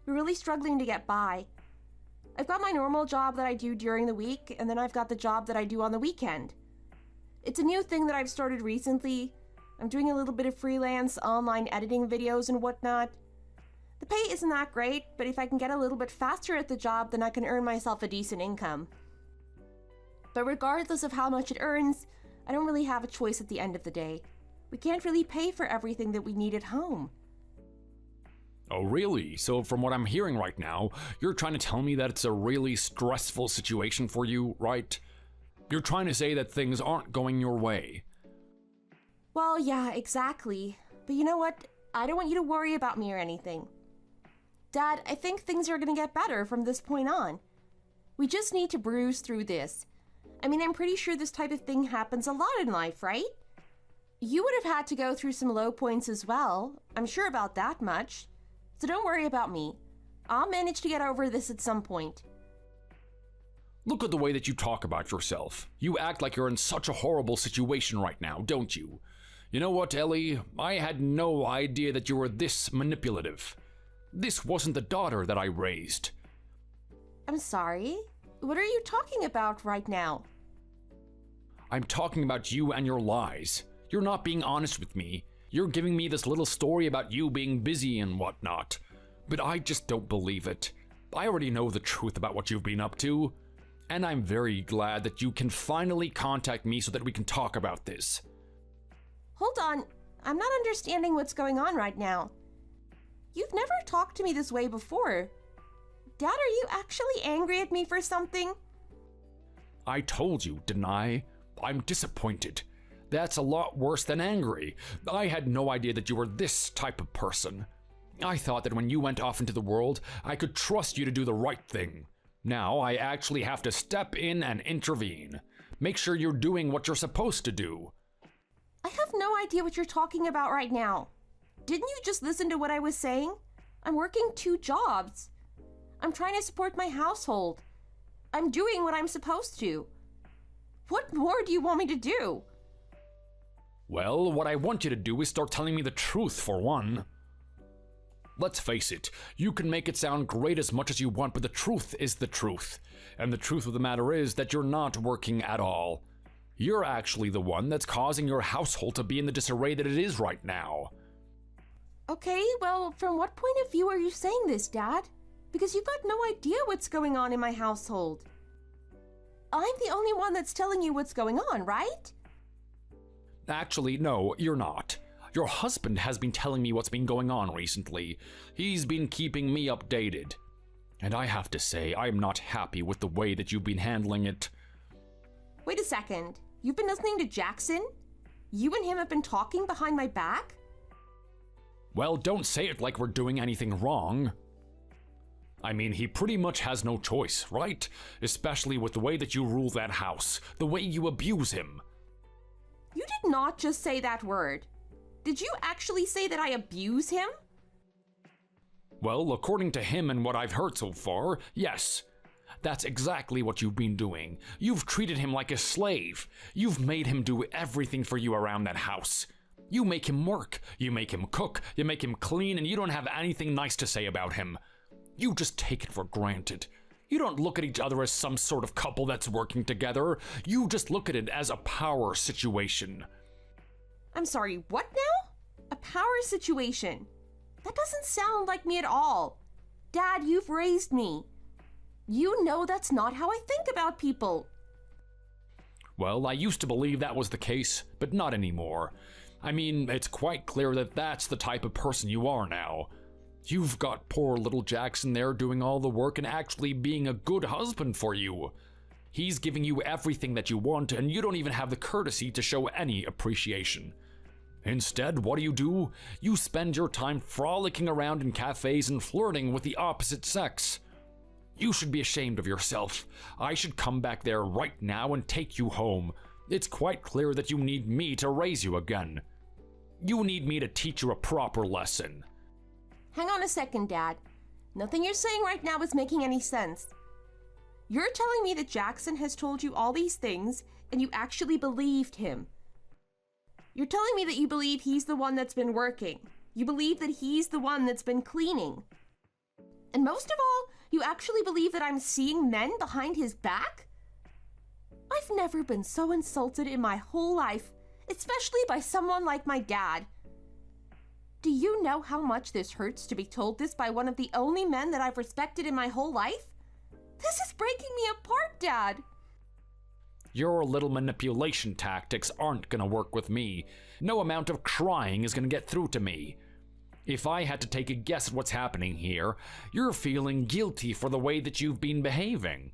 S2: We're really struggling to get by. I've got my normal job that I do during the week, and then I've got the job that I do on the weekend. It's a new thing that I've started recently. I'm doing a little bit of freelance online editing videos and whatnot. The pay isn't that great, but if I can get a little bit faster at the job, then I can earn myself a decent income. But regardless of how much it earns, I don't really have a choice at the end of the day. We can't really pay for everything that we need at home.
S1: Oh, really? So from what I'm hearing right now, you're trying to tell me that it's a really stressful situation for you, right? You're trying to say that things aren't going your way.
S2: Well, yeah, exactly. But you know what? I don't want you to worry about me or anything. Dad, I think things are gonna get better from this point on. We just need to bruise through this. I mean, I'm pretty sure this type of thing happens a lot in life, right? You would have had to go through some low points as well. I'm sure about that much. So don't worry about me. I'll manage to get over this at some point.
S1: Look at the way that you talk about yourself. You act like you're in such a horrible situation right now, don't you? You know what, Ellie? I had no idea that you were this manipulative. This wasn't the daughter that I raised.
S2: I'm sorry? What are you talking about right now?
S1: I'm talking about you and your lies. You're not being honest with me. You're giving me this little story about you being busy and whatnot. But I just don't believe it. I already know the truth about what you've been up to. And I'm very glad that you can finally contact me so that we can talk about this.
S2: Hold on. I'm not understanding what's going on right now. You've never talked to me this way before. Dad, are you actually angry at me for something?
S1: I told you, didn't I? I'm disappointed. That's a lot worse than angry. I had no idea that you were this type of person. I thought that when you went off into the world, I could trust you to do the right thing. Now I actually have to step in and intervene. Make sure you're doing what you're supposed to do.
S2: I have no idea what you're talking about right now. didn't you just listen to what I was saying? I'm working 2 jobs. I'm trying to support my household. I'm doing what I'm supposed to. What more do you want me to do?
S1: Well, what I want you to do is start telling me the truth, for one. Let's face it, you can make it sound great as much as you want, but the truth is the truth. And the truth of the matter is that you're not working at all. You're actually the one that's causing your household to be in the disarray that it is right now.
S2: Okay, well, from what point of view are you saying this, Dad? Because you've got no idea what's going on in my household. I'm the only one that's telling you what's going on, right?
S1: Actually, no, you're not. Your husband has been telling me what's been going on recently. He's been keeping me updated. And I have to say, I'm not happy with the way that you've been handling it.
S2: Wait a second. You've been listening to Jackson? You and him have been talking behind my back?
S1: Well, don't say it like we're doing anything wrong. I mean, he pretty much has no choice, right? Especially with the way that you rule that house, the way you abuse him.
S2: You did not just say that word. Did you actually say that I abuse him?
S1: Well, according to him and what I've heard so far, yes. That's exactly what you've been doing. You've treated him like a slave. You've made him do everything for you around that house. You make him work, you make him cook, you make him clean, and you don't have anything nice to say about him. You just take it for granted. You don't look at each other as some sort of couple that's working together. You just look at it as a power situation.
S2: I'm sorry, what now? A power situation? That doesn't sound like me at all. Dad, you've raised me. You know that's not how I think about people.
S1: Well, I used to believe that was the case, but not anymore. I mean, it's quite clear that that's the type of person you are now. You've got poor little Jackson there doing all the work and actually being a good husband for you. He's giving you everything that you want, and you don't even have the courtesy to show any appreciation. Instead, what do? You spend your time frolicking around in cafes and flirting with the opposite sex. You should be ashamed of yourself. I should come back there right now and take you home. It's quite clear that you need me to raise you again. You need me to teach you a proper lesson.
S2: Hang on a second, Dad. Nothing you're saying right now is making any sense. You're telling me that Jackson has told you all these things, and you actually believed him. You're telling me that you believe he's the one that's been working. You believe that he's the one that's been cleaning. And most of all, you actually believe that I'm seeing men behind his back? I've never been so insulted in my whole life, especially by someone like my dad. Do you know how much this hurts to be told this by one of the only men that I've respected in my whole life? This is breaking me apart, Dad.
S1: Your little manipulation tactics aren't gonna work with me. No amount of crying is gonna get through to me. If I had to take a guess at what's happening here, you're feeling guilty for the way that you've been behaving.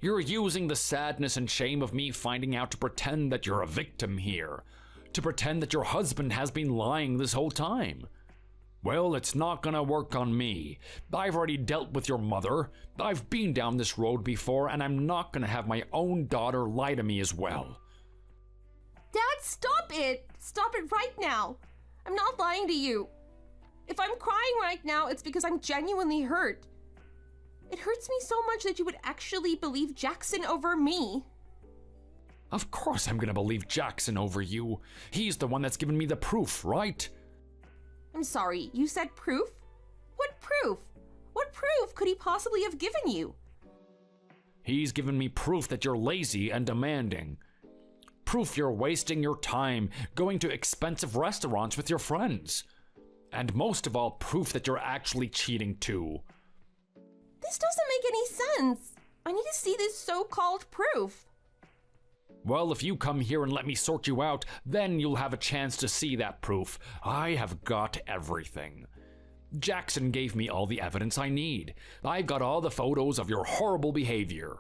S1: You're using the sadness and shame of me finding out to pretend that you're a victim here. To pretend that your husband has been lying this whole time. Well, it's not gonna work on me. I've already dealt with your mother. I've been down this road before, and I'm not gonna have my own daughter lie to me as well.
S2: Dad, stop it! Stop it right now! I'm not lying to you. If I'm crying right now, it's because I'm genuinely hurt. It hurts me so much that you would actually believe Jackson over me.
S1: Of course I'm gonna believe Jackson over you. He's the one that's given me the proof, right?
S2: I'm sorry, you said proof? What proof? What proof could he possibly have given you?
S1: He's given me proof that you're lazy and demanding. Proof you're wasting your time going to expensive restaurants with your friends. And most of all, proof that you're actually cheating too.
S2: This doesn't make any sense. I need to see this so-called proof.
S1: Well, if you come here and let me sort you out, then you'll have a chance to see that proof. I have got everything. Jackson gave me all the evidence I need. I've got all the photos of your horrible behavior.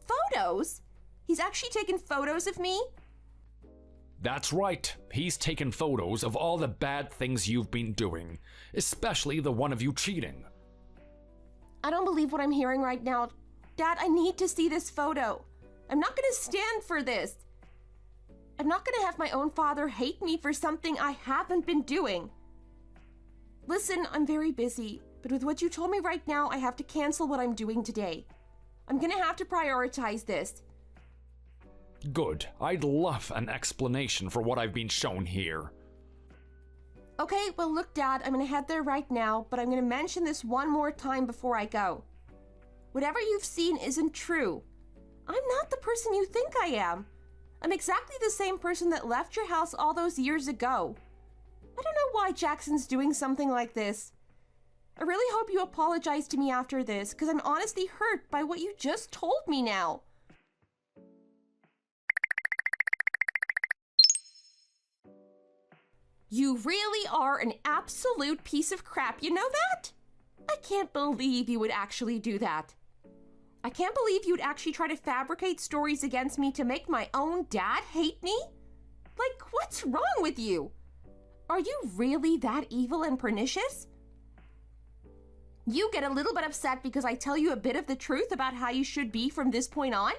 S2: Photos? He's actually taken photos of me?
S1: That's right. He's taken photos of all the bad things you've been doing, especially the one of you cheating.
S2: I don't believe what I'm hearing right now. Dad, I need to see this photo. I'm not going to stand for this. I'm not gonna have my own father hate me for something I haven't been doing. Listen, I'm very busy, but with what you told me right now, I have to cancel what I'm doing today. I'm gonna have to prioritize this.
S1: Good. I'd love an explanation for what I've been shown here.
S2: Okay, well look, Dad, I'm gonna head there right now, but I'm gonna mention this one more time before I go. Whatever you've seen isn't true. I'm not the person you think I am. I'm exactly the same person that left your house all those years ago. I don't know why Jackson's doing something like this. I really hope you apologize to me after this, because I'm honestly hurt by what you just told me now. You really are an absolute piece of crap, you know that? I can't believe you would actually do that. I can't believe you'd actually try to fabricate stories against me to make my own dad hate me? Like, what's wrong with you? Are you really that evil and pernicious? You get a little bit upset because I tell you a bit of the truth about how you should be from this point on?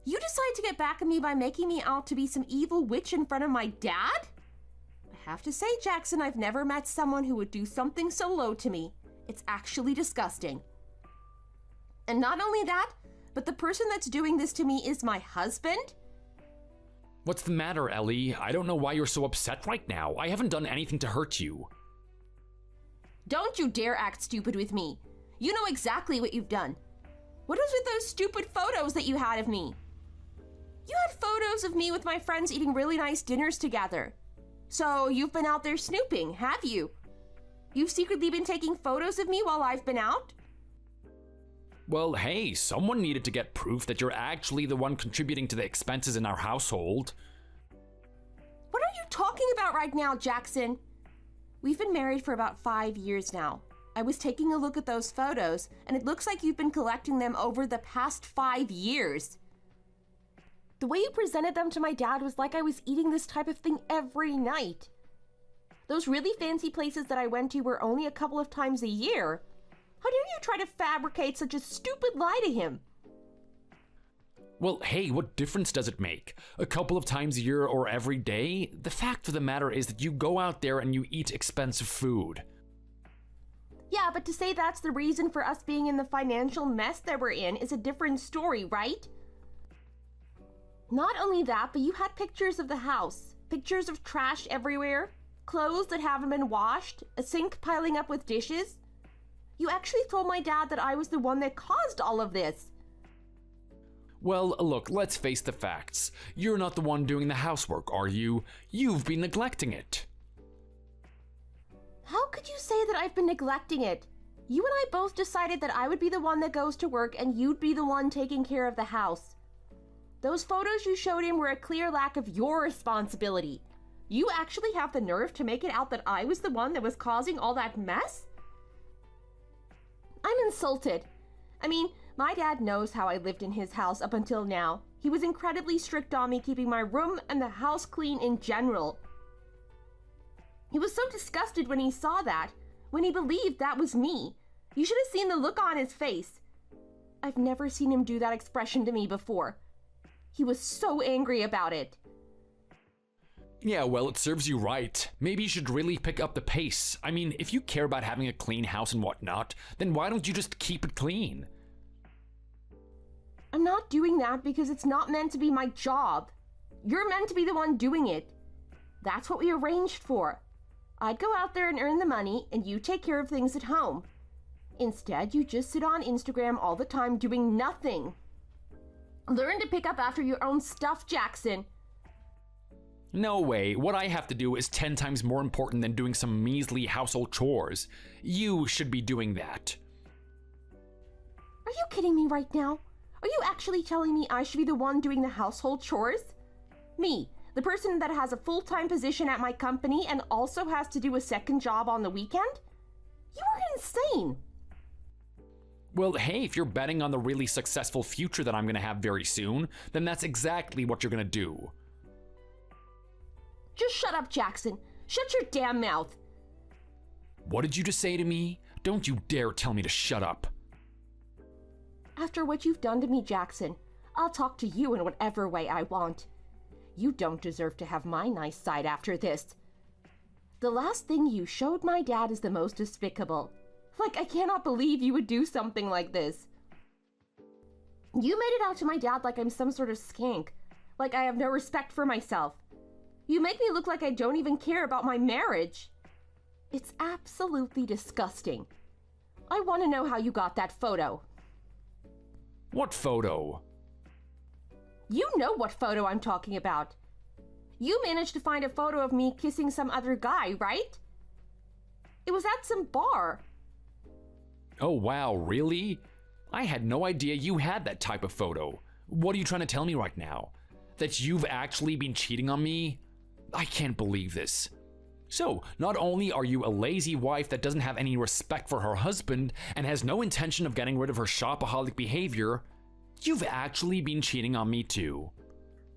S2: You decide to get back at me by making me out to be some evil witch in front of my dad? I have to say, Jackson, I've never met someone who would do something so low to me. It's actually disgusting. And not only that, but the person that's doing this to me is my husband?
S1: What's the matter, Ellie? I don't know why you're so upset right now. I haven't done anything to hurt you.
S2: Don't you dare act stupid with me. You know exactly what you've done. What was with those stupid photos that you had of me? You had photos of me with my friends eating really nice dinners together. So you've been out there snooping, have you? You've secretly been taking photos of me while I've been out?
S1: Well, hey, someone needed to get proof that you're actually the one contributing to the expenses in our household.
S2: What are you talking about right now, Jackson? We've been married for about 5 years now. I was taking a look at those photos, and it looks like you've been collecting them over the past 5 years. The way you presented them to my dad was like I was eating this type of thing every night. Those really fancy places that I went to were only a couple of times a year. How dare you try to fabricate such a stupid lie to him?
S1: Well, hey, what difference does it make? A couple of times a year or every day? The fact of the matter is that you go out there and you eat expensive food.
S2: Yeah, but to say that's the reason for us being in the financial mess that we're in is a different story, right? Not only that, but you had pictures of the house, pictures of trash everywhere, clothes that haven't been washed, a sink piling up with dishes. You actually told my dad that I was the one that caused all of this.
S1: Well, look, let's face the facts. You're not the one doing the housework, are you? You've been neglecting it.
S2: How could you say that I've been neglecting it? You and I both decided that I would be the one that goes to work and you'd be the one taking care of the house. Those photos you showed him were a clear lack of your responsibility. You actually have the nerve to make it out that I was the one that was causing all that mess? I'm insulted. I mean, my dad knows how I lived in his house up until now. He was incredibly strict on me keeping my room and the house clean in general. He was so disgusted when he saw that, when he believed that was me. You should have seen the look on his face. I've never seen him do that expression to me before. He was so angry about it.
S1: Yeah, well, it serves you right. Maybe you should really pick up the pace. I mean, if you care about having a clean house and whatnot, then why don't you just keep it clean?
S2: I'm not doing that because it's not meant to be my job. You're meant to be the one doing it. That's what we arranged for. I'd go out there and earn the money, and you take care of things at home. Instead, you just sit on Instagram all the time doing nothing. Learn to pick up after your own stuff, Jackson.
S1: No way. What I have to do is 10 times more important than doing some measly household chores. You should be doing that.
S2: Are you kidding me right now? Are you actually telling me I should be the one doing the household chores? Me, the person that has a full-time position at my company and also has to do a second job on the weekend? You are insane.
S1: Well, hey, if you're betting on the really successful future that I'm gonna have very soon, then that's exactly what you're gonna do.
S2: Just shut up, Jackson. Shut your damn mouth.
S1: What did you just say to me? Don't you dare tell me to shut up.
S2: After what you've done to me, Jackson, I'll talk to you in whatever way I want.
S3: You don't deserve to have my nice side after this. The last thing you showed my dad is the most despicable. Like, I cannot believe you would do something like this. You made it out to my dad like I'm some sort of skank. Like I have no respect for myself. You make me look like I don't even care about my marriage. It's absolutely disgusting. I want to know how you got that photo.
S1: What photo?
S3: You know what photo I'm talking about. You managed to find a photo of me kissing some other guy, right? It was at some bar.
S1: Oh wow, really? I had no idea you had that type of photo. What are you trying to tell me right now? That you've actually been cheating on me? I can't believe this. So, not only are you a lazy wife that doesn't have any respect for her husband and has no intention of getting rid of her shopaholic behavior, you've actually been cheating on me too.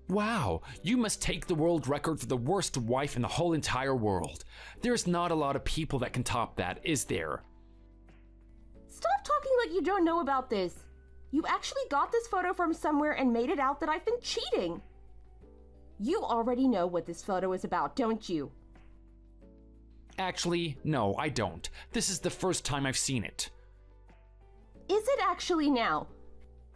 S1: Wow, you must take the world record for the worst wife in the whole entire world. There's not a lot of people that can top that, is there?
S3: Stop talking like you don't know about this. You actually got this photo from somewhere and made it out that I've been cheating. You already know what this photo is about, don't you?
S1: Actually, no, I don't. This is the first time I've seen it.
S3: Is it actually now?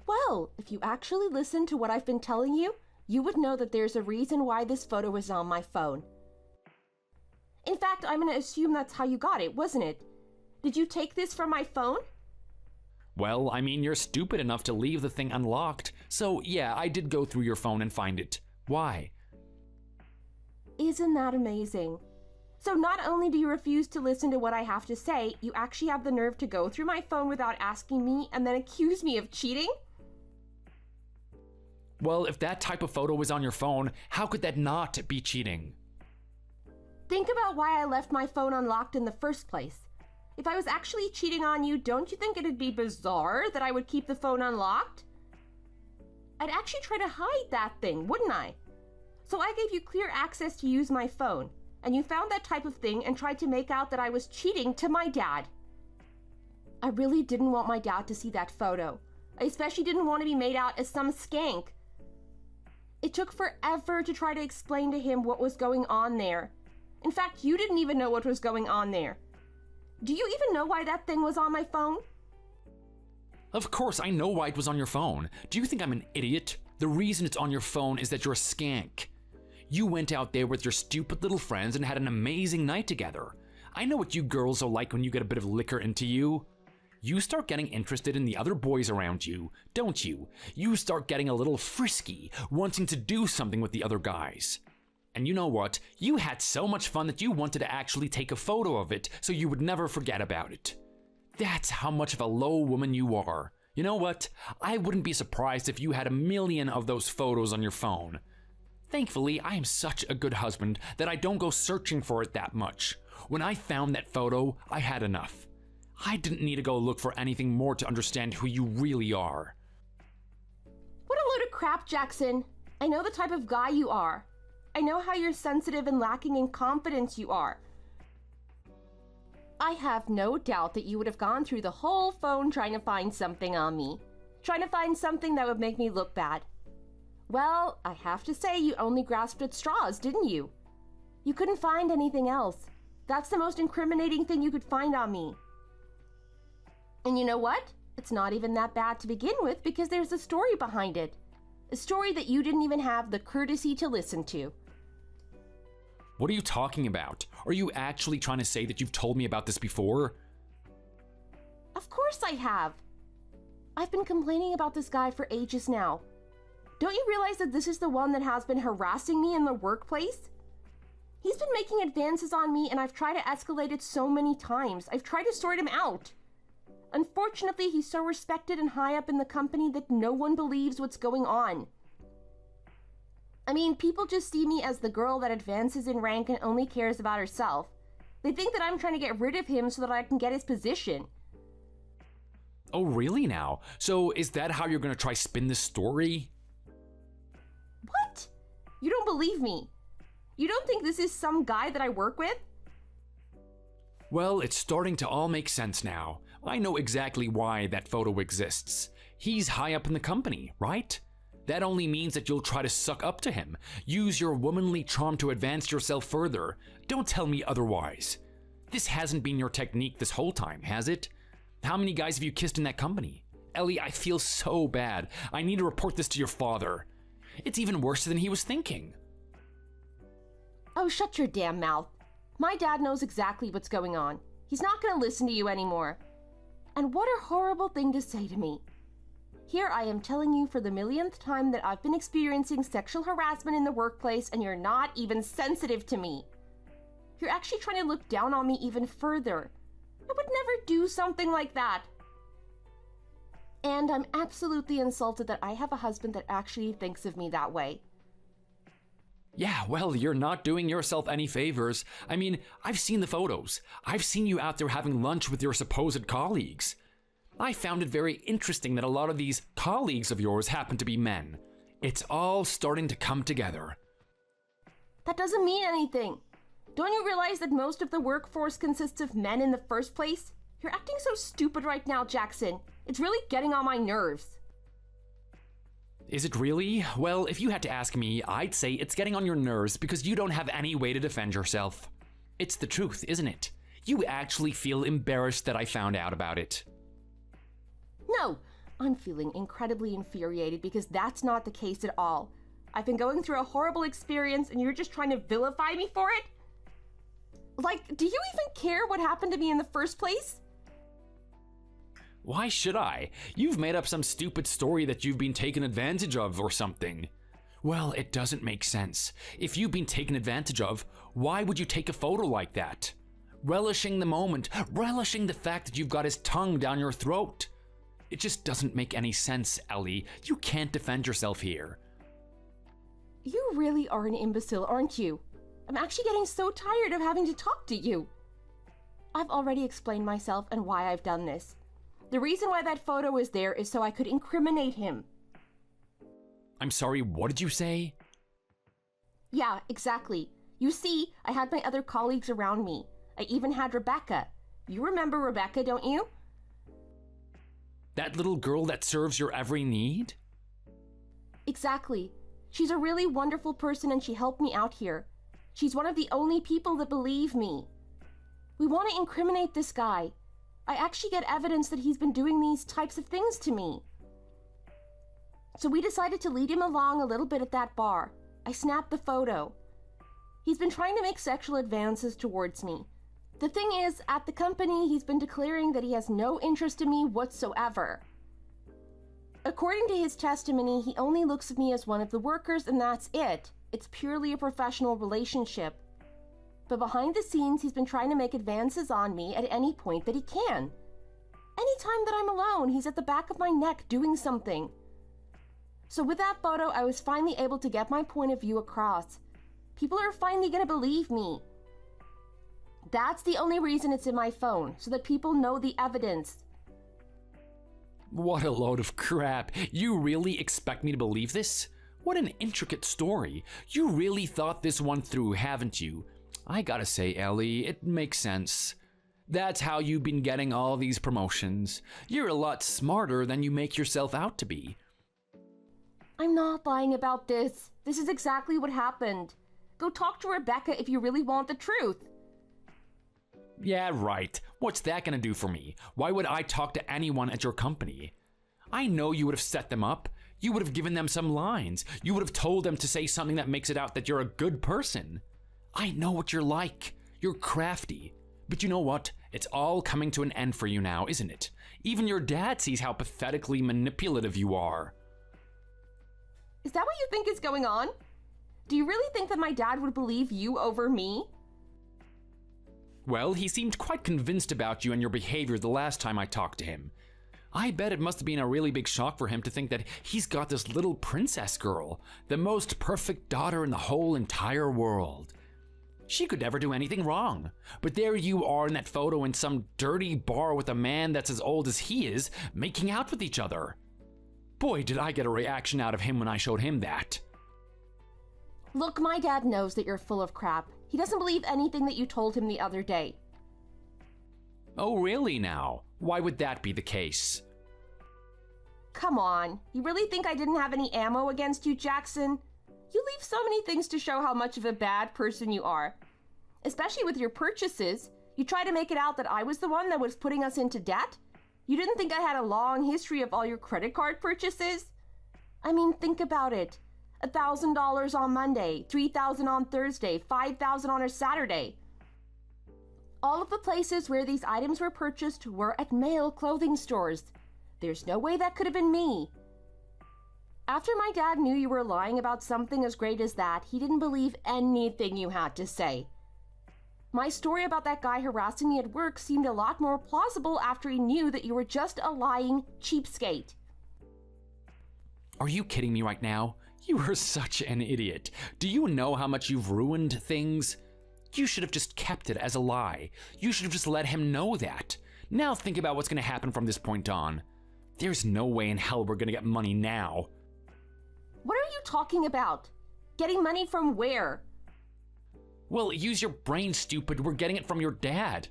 S3: Well, if you actually listened to what I've been telling you, you would know that there's a reason why this photo is on my phone. In fact, I'm going to assume that's how you got it, wasn't it? Did you take this from my phone?
S1: Well, I mean, you're stupid enough to leave the thing unlocked, so yeah, I did go through your phone and find it. Why?
S3: Isn't that amazing? So not only do you refuse to listen to what I have to say, you actually have the nerve to go through my phone without asking me and then accuse me of cheating?
S1: Well, if that type of photo was on your phone, how could that not be cheating?
S3: Think about why I left my phone unlocked in the first place. If I was actually cheating on you, don't you think it'd be bizarre that I would keep the phone unlocked? I'd actually try to hide that thing, wouldn't I? So I gave you clear access to use my phone, and you found that type of thing and tried to make out that I was cheating to my dad. I really didn't want my dad to see that photo. I especially didn't want to be made out as some skank. It took forever to try to explain to him what was going on there. In fact, you didn't even know what was going on there. Do you even know why that thing was on my phone?
S1: Of course, I know why it was on your phone. Do you think I'm an idiot? The reason it's on your phone is that you're a skank. You went out there with your stupid little friends and had an amazing night together. I know what you girls are like when you get a bit of liquor into you. You start getting interested in the other boys around you, don't you? You start getting a little frisky, wanting to do something with the other guys. And you know what? You had so much fun that you wanted to actually take a photo of it so you would never forget about it. That's how much of a low woman you are. You know what? I wouldn't be surprised if you had 1,000,000 of those photos on your phone. Thankfully, I am such a good husband that I don't go searching for it that much. When I found that photo, I had enough. I didn't need to go look for anything more to understand who you really are.
S3: What a load of crap, Jackson. I know the type of guy you are. I know how you're sensitive and lacking in confidence you are. I have no doubt that you would have gone through the whole phone trying to find something on me. Trying to find something that would make me look bad. Well, I have to say you only grasped at straws, didn't you? You couldn't find anything else. That's the most incriminating thing you could find on me. And you know what? It's not even that bad to begin with because there's a story behind it. A story that you didn't even have the courtesy to listen to.
S1: What are you talking about? Are you actually trying to say that you've told me about this before?
S3: Of course I have. I've been complaining about this guy for ages now. Don't you realize that this is the one that has been harassing me in the workplace? He's been making advances on me and I've tried to escalate it so many times. I've tried to sort him out. Unfortunately, he's so respected and high up in the company that no one believes what's going on. I mean, people just see me as the girl that advances in rank and only cares about herself. They think that I'm trying to get rid of him so that I can get his position.
S1: Oh, really now? So is that how you're going to try spin this story?
S3: What? You don't believe me? You don't think this is some guy that I work with?
S1: Well, it's starting to all make sense now. I know exactly why that photo exists. He's high up in the company, right? That only means that you'll try to suck up to him. Use your womanly charm to advance yourself further. Don't tell me otherwise. This hasn't been your technique this whole time, has it? How many guys have you kissed in that company? Ellie, I feel so bad. I need to report this to your father. It's even worse than he was thinking.
S2: Oh, shut your damn mouth. My dad knows exactly what's going on. He's not going to listen to you anymore. And what a horrible thing to say to me. Here I am telling you for the millionth time that I've been experiencing sexual harassment in the workplace and you're not even sensitive to me. You're actually trying to look down on me even further. I would never do something like that. And I'm absolutely insulted that I have a husband that actually thinks of me that way.
S1: Yeah, well, you're not doing yourself any favors. I mean, I've seen the photos. I've seen you out there having lunch with your supposed colleagues. I found it very interesting that a lot of these colleagues of yours happen to be men. It's all starting to come together.
S2: That doesn't mean anything. Don't you realize that most of the workforce consists of men in the first place? You're acting so stupid right now, Jackson. It's really getting on my nerves.
S1: Is it really? Well, if you had to ask me, I'd say it's getting on your nerves because you don't have any way to defend yourself. It's the truth, isn't it? You actually feel embarrassed that I found out about it.
S2: No, I'm feeling incredibly infuriated because that's not the case at all. I've been going through a horrible experience and you're just trying to vilify me for it? Like, do you even care what happened to me in the first place?
S1: Why should I? You've made up some stupid story that you've been taken advantage of or something. Well, it doesn't make sense. If you've been taken advantage of, why would you take a photo like that? Relishing the moment, relishing the fact that you've got his tongue down your throat. It just doesn't make any sense, Ellie. You can't defend yourself here.
S2: You really are an imbecile, aren't you? I'm actually getting so tired of having to talk to you. I've already explained myself and why I've done this. The reason why that photo is there is so I could incriminate him.
S1: I'm sorry, what did you say?
S2: Yeah, exactly. You see, I had my other colleagues around me. I even had Rebecca. You remember Rebecca, don't you?
S1: That little girl that serves your every need?
S2: Exactly. She's a really wonderful person and she helped me out here. She's one of the only people that believe me. We want to incriminate this guy. I actually get evidence that he's been doing these types of things to me. So we decided to lead him along a little bit at that bar. I snapped the photo. He's been trying to make sexual advances towards me. The thing is, at the company, he's been declaring that he has no interest in me whatsoever. According to his testimony, he only looks at me as one of the workers and that's it. It's purely a professional relationship. But behind the scenes, he's been trying to make advances on me at any point that he can. Anytime that I'm alone, he's at the back of my neck doing something. So with that photo, I was finally able to get my point of view across. People are finally gonna believe me. That's the only reason it's in my phone, so that people know the evidence.
S1: What a load of crap. You really expect me to believe this? What an intricate story. You really thought this one through, haven't you? I gotta say, Ellie, it makes sense. That's how you've been getting all these promotions. You're a lot smarter than you make yourself out to be.
S2: I'm not lying about this. This is exactly what happened. Go talk to Rebecca if you really want the truth.
S1: Yeah, right. What's that gonna do for me? Why would I talk to anyone at your company? I know you would have set them up. You would have given them some lines. You would have told them to say something that makes it out that you're a good person. I know what you're like. You're crafty. But you know what? It's all coming to an end for you now, isn't it? Even your dad sees how pathetically manipulative you are.
S2: Is that what you think is going on? Do you really think that my dad would believe you over me?
S1: Well, he seemed quite convinced about you and your behavior the last time I talked to him. I bet it must have been a really big shock for him to think that he's got this little princess girl, the most perfect daughter in the whole entire world. She could never do anything wrong. But there you are in that photo in some dirty bar with a man that's as old as he is, making out with each other. Boy, did I get a reaction out of him when I showed him that.
S2: Look, my dad knows that you're full of crap. He doesn't believe anything that you told him the other day.
S1: Oh, really now? Why would that be the case?
S2: come on. You really think I didn't have any ammo against you, Jackson? You leave so many things to show how much of a bad person you are. Especially with your purchases. You try to make it out that I was the one that was putting us into debt? You didn't think I had a long history of all your credit card purchases? I mean, think about it. $1,000 on Monday, $3,000 on Thursday, $5,000 on a Saturday. All of the places where these items were purchased were at male clothing stores. There's no way that could have been me. After my dad knew you were lying about something as great as that, he didn't believe anything you had to say. My story about that guy harassing me at work seemed a lot more plausible after he knew that you were just a lying cheapskate.
S1: Are you kidding me right now? You are such an idiot. Do you know how much you've ruined things? You should have just kept it as a lie. You should have just let him know that. Now think about what's going to happen from this point on. There's no way in hell we're going to get money now.
S2: What are you talking about? Getting money from where?
S1: Well, use your brain, stupid. We're getting it from your dad.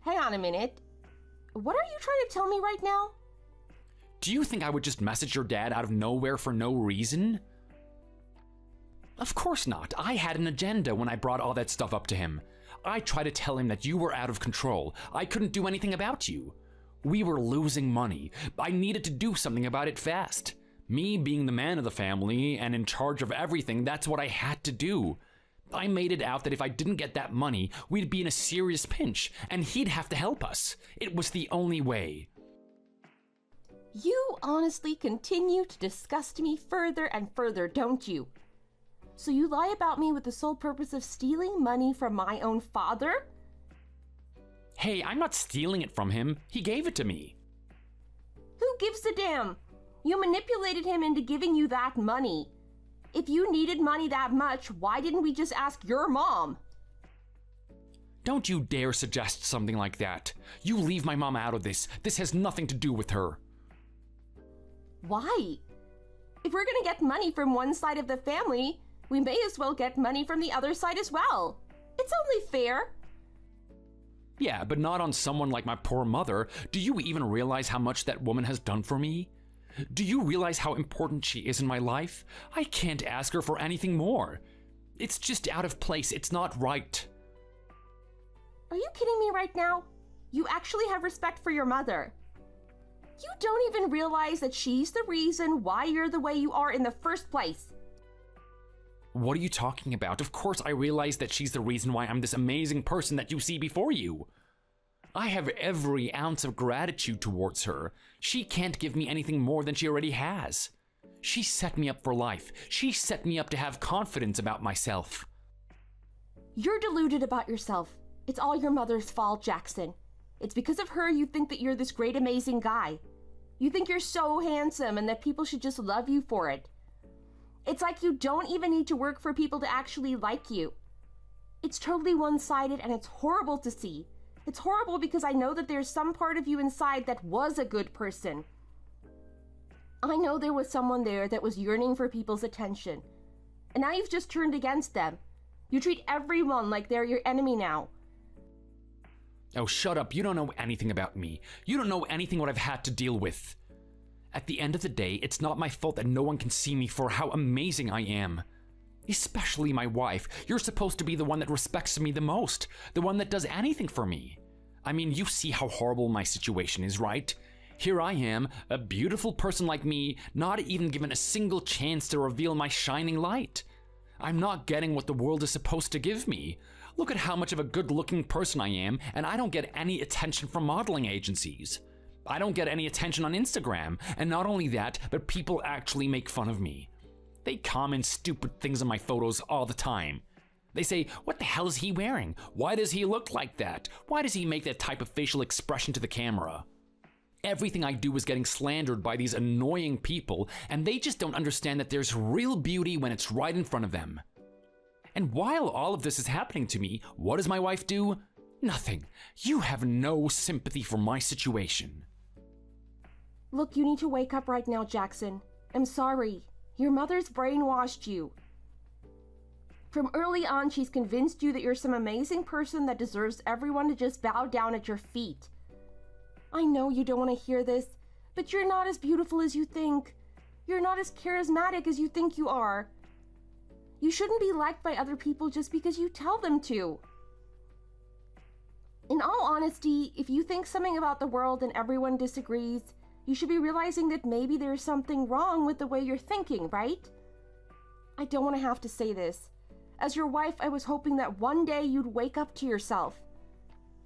S2: Hang on a minute. What are you trying to tell me right now?
S1: Do you think I would just message your dad out of nowhere for no reason? Of course not. I had an agenda when I brought all that stuff up to him. I tried to tell him that you were out of control. I couldn't do anything about you. We were losing money. I needed to do something about it fast. Me being the man of the family and in charge of everything, that's what I had to do. I made it out that if I didn't get that money, we'd be in a serious pinch, and he'd have to help us. It was the only way.
S2: You honestly continue to disgust me further and further, don't you? So you lie about me with the sole purpose of stealing money from my own father?
S1: Hey, I'm not stealing it from him. He gave it to me.
S2: Who gives a damn? You manipulated him into giving you that money. If you needed money that much, why didn't we just ask your mom?
S1: Don't you dare suggest something like that. You leave my mom out of this. This has nothing to do with her.
S2: Why? If we're gonna get money from one side of the family, we may as well get money from the other side as well. It's only fair.
S1: Yeah, but not on someone like my poor mother. Do you even realize how much that woman has done for me? Do you realize how important she is in my life? I can't ask her for anything more. It's just out of place. It's not right.
S2: Are you kidding me right now? You actually have respect for your mother. You don't even realize that she's the reason why you're the way you are in the first place.
S1: What are you talking about? Of course I realize that she's the reason why I'm this amazing person that you see before you. I have every ounce of gratitude towards her. She can't give me anything more than she already has. She set me up for life. She set me up to have confidence about myself.
S2: You're deluded about yourself. It's all your mother's fault, Jackson. It's because of her you think that you're this great, amazing guy. You think you're so handsome and that people should just love you for it. It's like you don't even need to work for people to actually like you. It's totally one-sided and it's horrible to see. It's horrible because I know that there's some part of you inside that was a good person. I know there was someone there that was yearning for people's attention. And now you've just turned against them. You treat everyone like they're your enemy now.
S1: Oh, shut up. You don't know anything about me. You don't know anything what I've had to deal with. At the end of the day, it's not my fault that no one can see me for how amazing I am. Especially my wife. You're supposed to be the one that respects me the most. The one that does anything for me. I mean, you see how horrible my situation is, right? Here I am, a beautiful person like me, not even given a single chance to reveal my shining light. I'm not getting what the world is supposed to give me. Look at how much of a good-looking person I am, and I don't get any attention from modeling agencies. I don't get any attention on Instagram, and not only that, but people actually make fun of me. They comment stupid things on my photos all the time. They say, what the hell is he wearing? Why does he look like that? Why does he make that type of facial expression to the camera? Everything I do is getting slandered by these annoying people, and they just don't understand that there's real beauty when it's right in front of them. And while all of this is happening to me, what does my wife do? Nothing. You have no sympathy for my situation.
S2: Look, you need to wake up right now, Jackson. I'm sorry. Your mother's brainwashed you. From early on, she's convinced you that you're some amazing person that deserves everyone to just bow down at your feet. I know you don't want to hear this, But you're not as beautiful as you think. You're not as charismatic as you think you are. You shouldn't be liked by other people just because you tell them to. In all honesty, if you think something about the world and everyone disagrees, you should be realizing that maybe there's something wrong with the way you're thinking, right? I don't want to have to say this. As your wife, I was hoping that one day you'd wake up to yourself.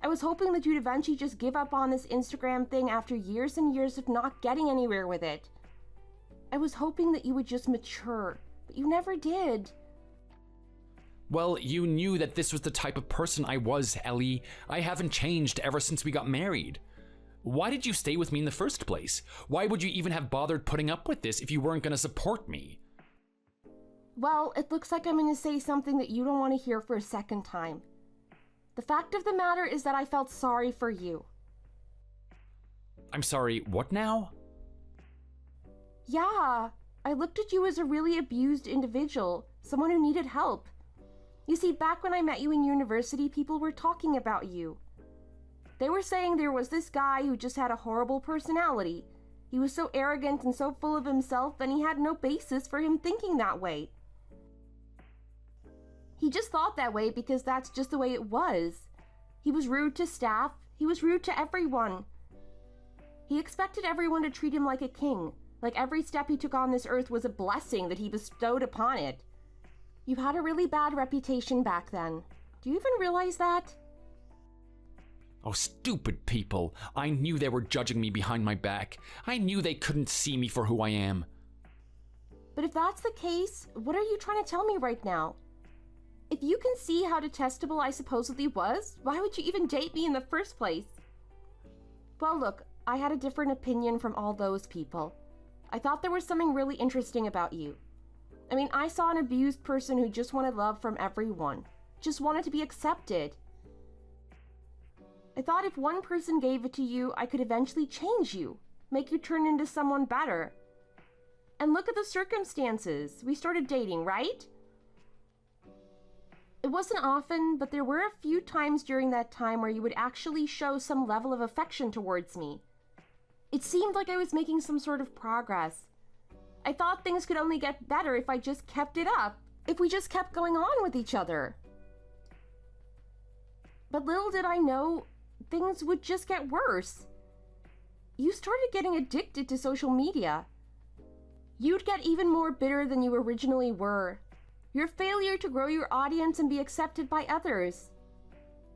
S2: I was hoping that you'd eventually just give up on this Instagram thing after years and years of not getting anywhere with it. I was hoping that you would just mature, but you never did.
S1: Well, you knew that this was the type of person I was, Ellie. I haven't changed ever since we got married. Why did you stay with me in the first place? Why would you even have bothered putting up with this if you weren't going to support me?
S2: Well, it looks like I'm going to say something that you don't want to hear for a second time. The fact of the matter is that I felt sorry for you.
S1: I'm sorry, what now?
S2: Yeah, I looked at you as a really abused individual, someone who needed help. You see, back when I met you in university, people were talking about you. They were saying there was this guy who just had a horrible personality. He was so arrogant and so full of himself, and he had no basis for him thinking that way. He just thought that way because that's just the way it was. He was rude to staff. He was rude to everyone. He expected everyone to treat him like a king, like every step he took on this earth was a blessing that he bestowed upon it. You had a really bad reputation back then. Do you even realize that?
S1: Oh, stupid people. I knew they were judging me behind my back. I knew they couldn't see me for who I am.
S2: But if that's the case, what are you trying to tell me right now? If you can see how detestable I supposedly was, why would you even date me in the first place? Well, look, I had a different opinion from all those people. I thought there was something really interesting about you. I mean, I saw an abused person who just wanted love from everyone, just wanted to be accepted. I thought if one person gave it to you, I could eventually change you, make you turn into someone better. And look at the circumstances. We started dating, right? It wasn't often, but there were a few times during that time where you would actually show some level of affection towards me. It seemed like I was making some sort of progress. I thought things could only get better if I just kept it up, if we just kept going on with each other. But little did I know, things would just get worse. You started getting addicted to social media. You'd get even more bitter than you originally were. Your failure to grow your audience and be accepted by others.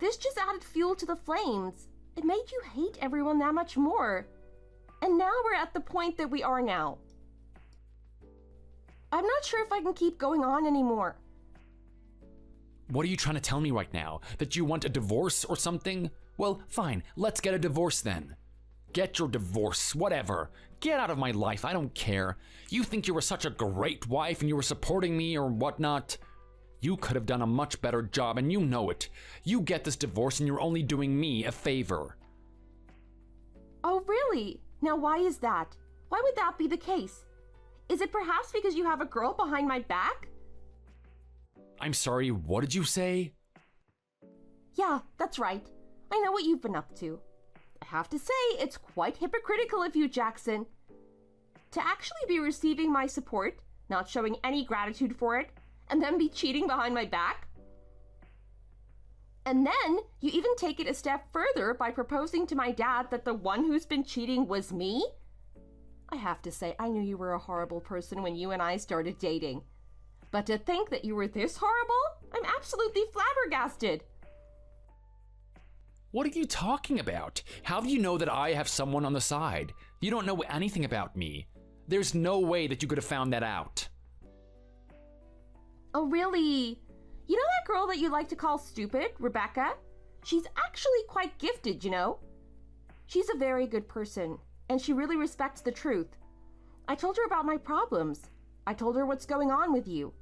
S2: This just added fuel to the flames. It made you hate everyone that much more. And now we're at the point that we are now. I'm not sure if I can keep going on anymore.
S1: What are you trying to tell me right now? That you want a divorce or something? Well, fine, let's get a divorce then. Get your divorce, whatever. Get out of my life, I don't care. You think you were such a great wife and you were supporting me or whatnot? You could have done a much better job and you know it. You get this divorce and you're only doing me a favor.
S2: Oh, really? Now why is that? Why would that be the case? Is it perhaps because you have a girl behind my back?
S1: I'm sorry, what did you say?
S2: Yeah, that's right. I know what you've been up to. I have to say, it's quite hypocritical of you, Jackson. To actually be receiving my support, not showing any gratitude for it, and then be cheating behind my back? And then, you even take it a step further by proposing to my dad that the one who's been cheating was me? I have to say, I knew you were a horrible person when you and I started dating. But to think that you were this horrible? I'm absolutely flabbergasted.
S1: What are you talking about? How do you know that I have someone on the side? You don't know anything about me. There's no way that you could have found that out.
S2: Oh, really? You know that girl that you like to call stupid, Rebecca? She's actually quite gifted, you know? She's a very good person, and she really respects the truth. I told her about my problems. I told her what's going on with you.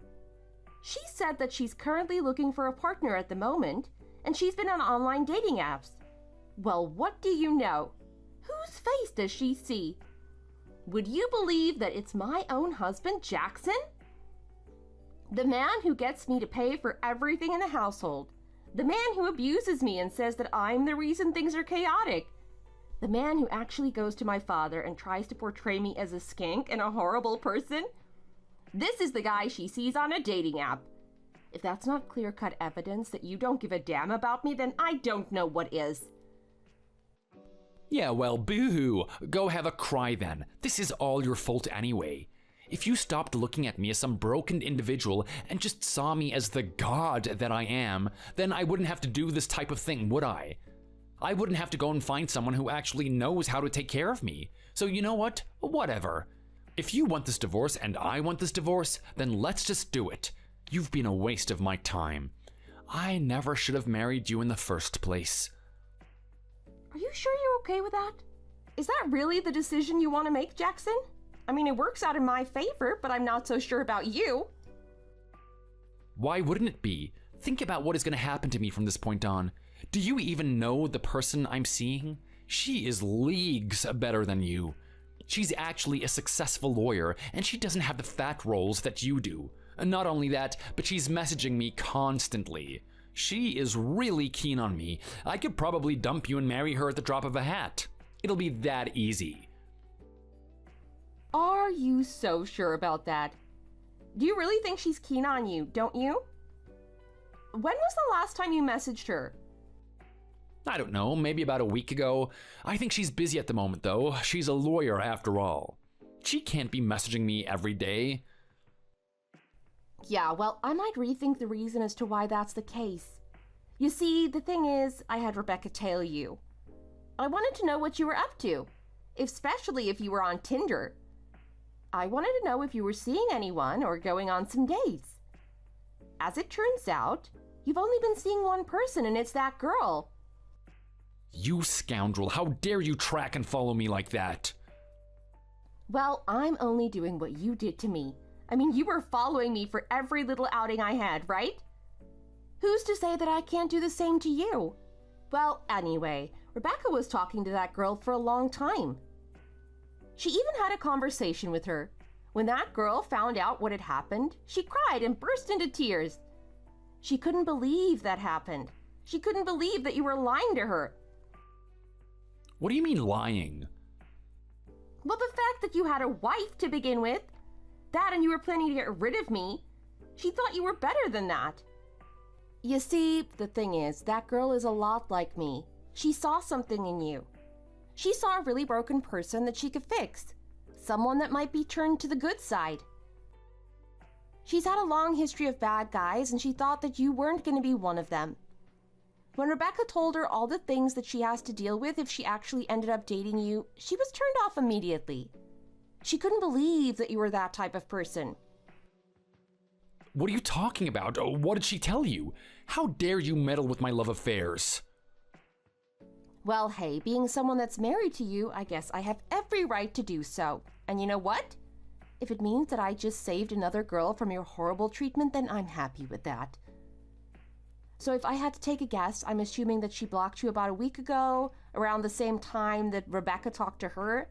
S2: She said that she's currently looking for a partner at the moment, and she's been on online dating apps. Well, what do you know? Whose face does she see? Would you believe that it's my own husband, Jackson? The man who gets me to pay for everything in the household. The man who abuses me and says that I'm the reason things are chaotic.
S3: The man who actually goes to my father and tries to portray me as a skank and a horrible person? This is the guy she sees on a dating app. If that's not clear-cut evidence that you don't give a damn about me, then I don't know what is.
S1: Yeah, well, boo-hoo. Go have a cry then. This is all your fault anyway. If you stopped looking at me as some broken individual and just saw me as the god that I am, then I wouldn't have to do this type of thing, would I? I wouldn't have to go and find someone who actually knows how to take care of me. So you know what? Whatever. If you want this divorce and I want this divorce, then let's just do it. You've been a waste of my time. I never should have married you in the first place.
S3: Are you sure you're okay with that? Is that really the decision you want to make, Jackson? I mean, it works out in my favor, but I'm not so sure about you.
S1: Why wouldn't it be? Think about what is going to happen to me from this point on. Do you even know the person I'm seeing? She is leagues better than you. She's actually a successful lawyer, and she doesn't have the fat rolls that you do. And not only that, but she's messaging me constantly. She is really keen on me. I could probably dump you and marry her at the drop of a hat. It'll be that easy.
S3: Are you so sure about that? Do you really think she's keen on you, don't you? When was the last time you messaged her?
S1: I don't know, maybe about a week ago. I think she's busy at the moment, though. She's a lawyer after all. She can't be messaging me every day.
S3: Yeah, well, I might rethink the reason as to why that's the case. You see, the thing is, I had Rebecca tail you. I wanted to know what you were up to, especially if you were on Tinder. I wanted to know if you were seeing anyone or going on some dates. As it turns out, you've only been seeing one person, and it's that girl.
S1: You scoundrel, how dare you track and follow me like that?
S3: Well, I'm only doing what you did to me. I mean, you were following me for every little outing I had, right? Who's to say that I can't do the same to you? Well, anyway, Rebecca was talking to that girl for a long time. She even had a conversation with her. When that girl found out what had happened, she cried and burst into tears. She couldn't believe that happened. She couldn't believe that you were lying to her.
S1: What do you mean lying?
S3: Well, the fact that you had a wife to begin with, that and you were planning to get rid of me, she thought you were better than that. You see, the thing is, that girl is a lot like me. She saw something in you. She saw a really broken person that she could fix. Someone that might be turned to the good side. She's had a long history of bad guys, and she thought that you weren't going to be one of them. When Rebecca told her all the things that she has to deal with if she actually ended up dating you, she was turned off immediately. She couldn't believe that you were that type of person.
S1: What are you talking about? What did she tell you? How dare you meddle with my love affairs?
S3: Well, hey, being someone that's married to you, I guess I have every right to do so. And you know what? If it means that I just saved another girl from your horrible treatment, then I'm happy with that. So if I had to take a guess, I'm assuming that she blocked you about a week ago, around the same time that Rebecca talked to her.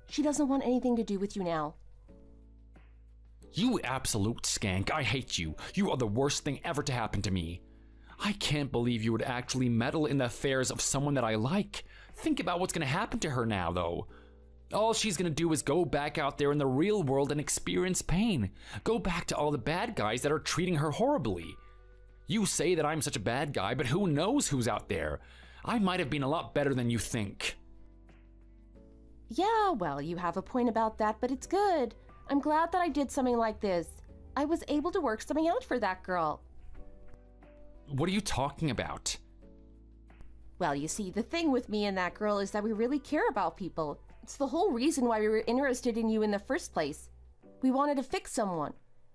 S3: She doesn't want anything to do with you now.
S1: You absolute skank, I hate you. You are the worst thing ever to happen to me. I can't believe you would actually meddle in the affairs of someone that I like. Think about what's gonna happen to her now, though. All she's gonna do is go back out there in the real world and experience pain. Go back to all the bad guys that are treating her horribly. You say that I'm such a bad guy, but who knows who's out there? I might have been a lot better than you think.
S3: Yeah, well, you have a point about that, but it's good. I'm glad that I did something like this. I was able to work something out for that girl.
S1: What are you talking about?
S3: Well, you see, the thing with me and that girl is that we really care about people. It's the whole reason why we were interested in you in the first place. We wanted to fix someone.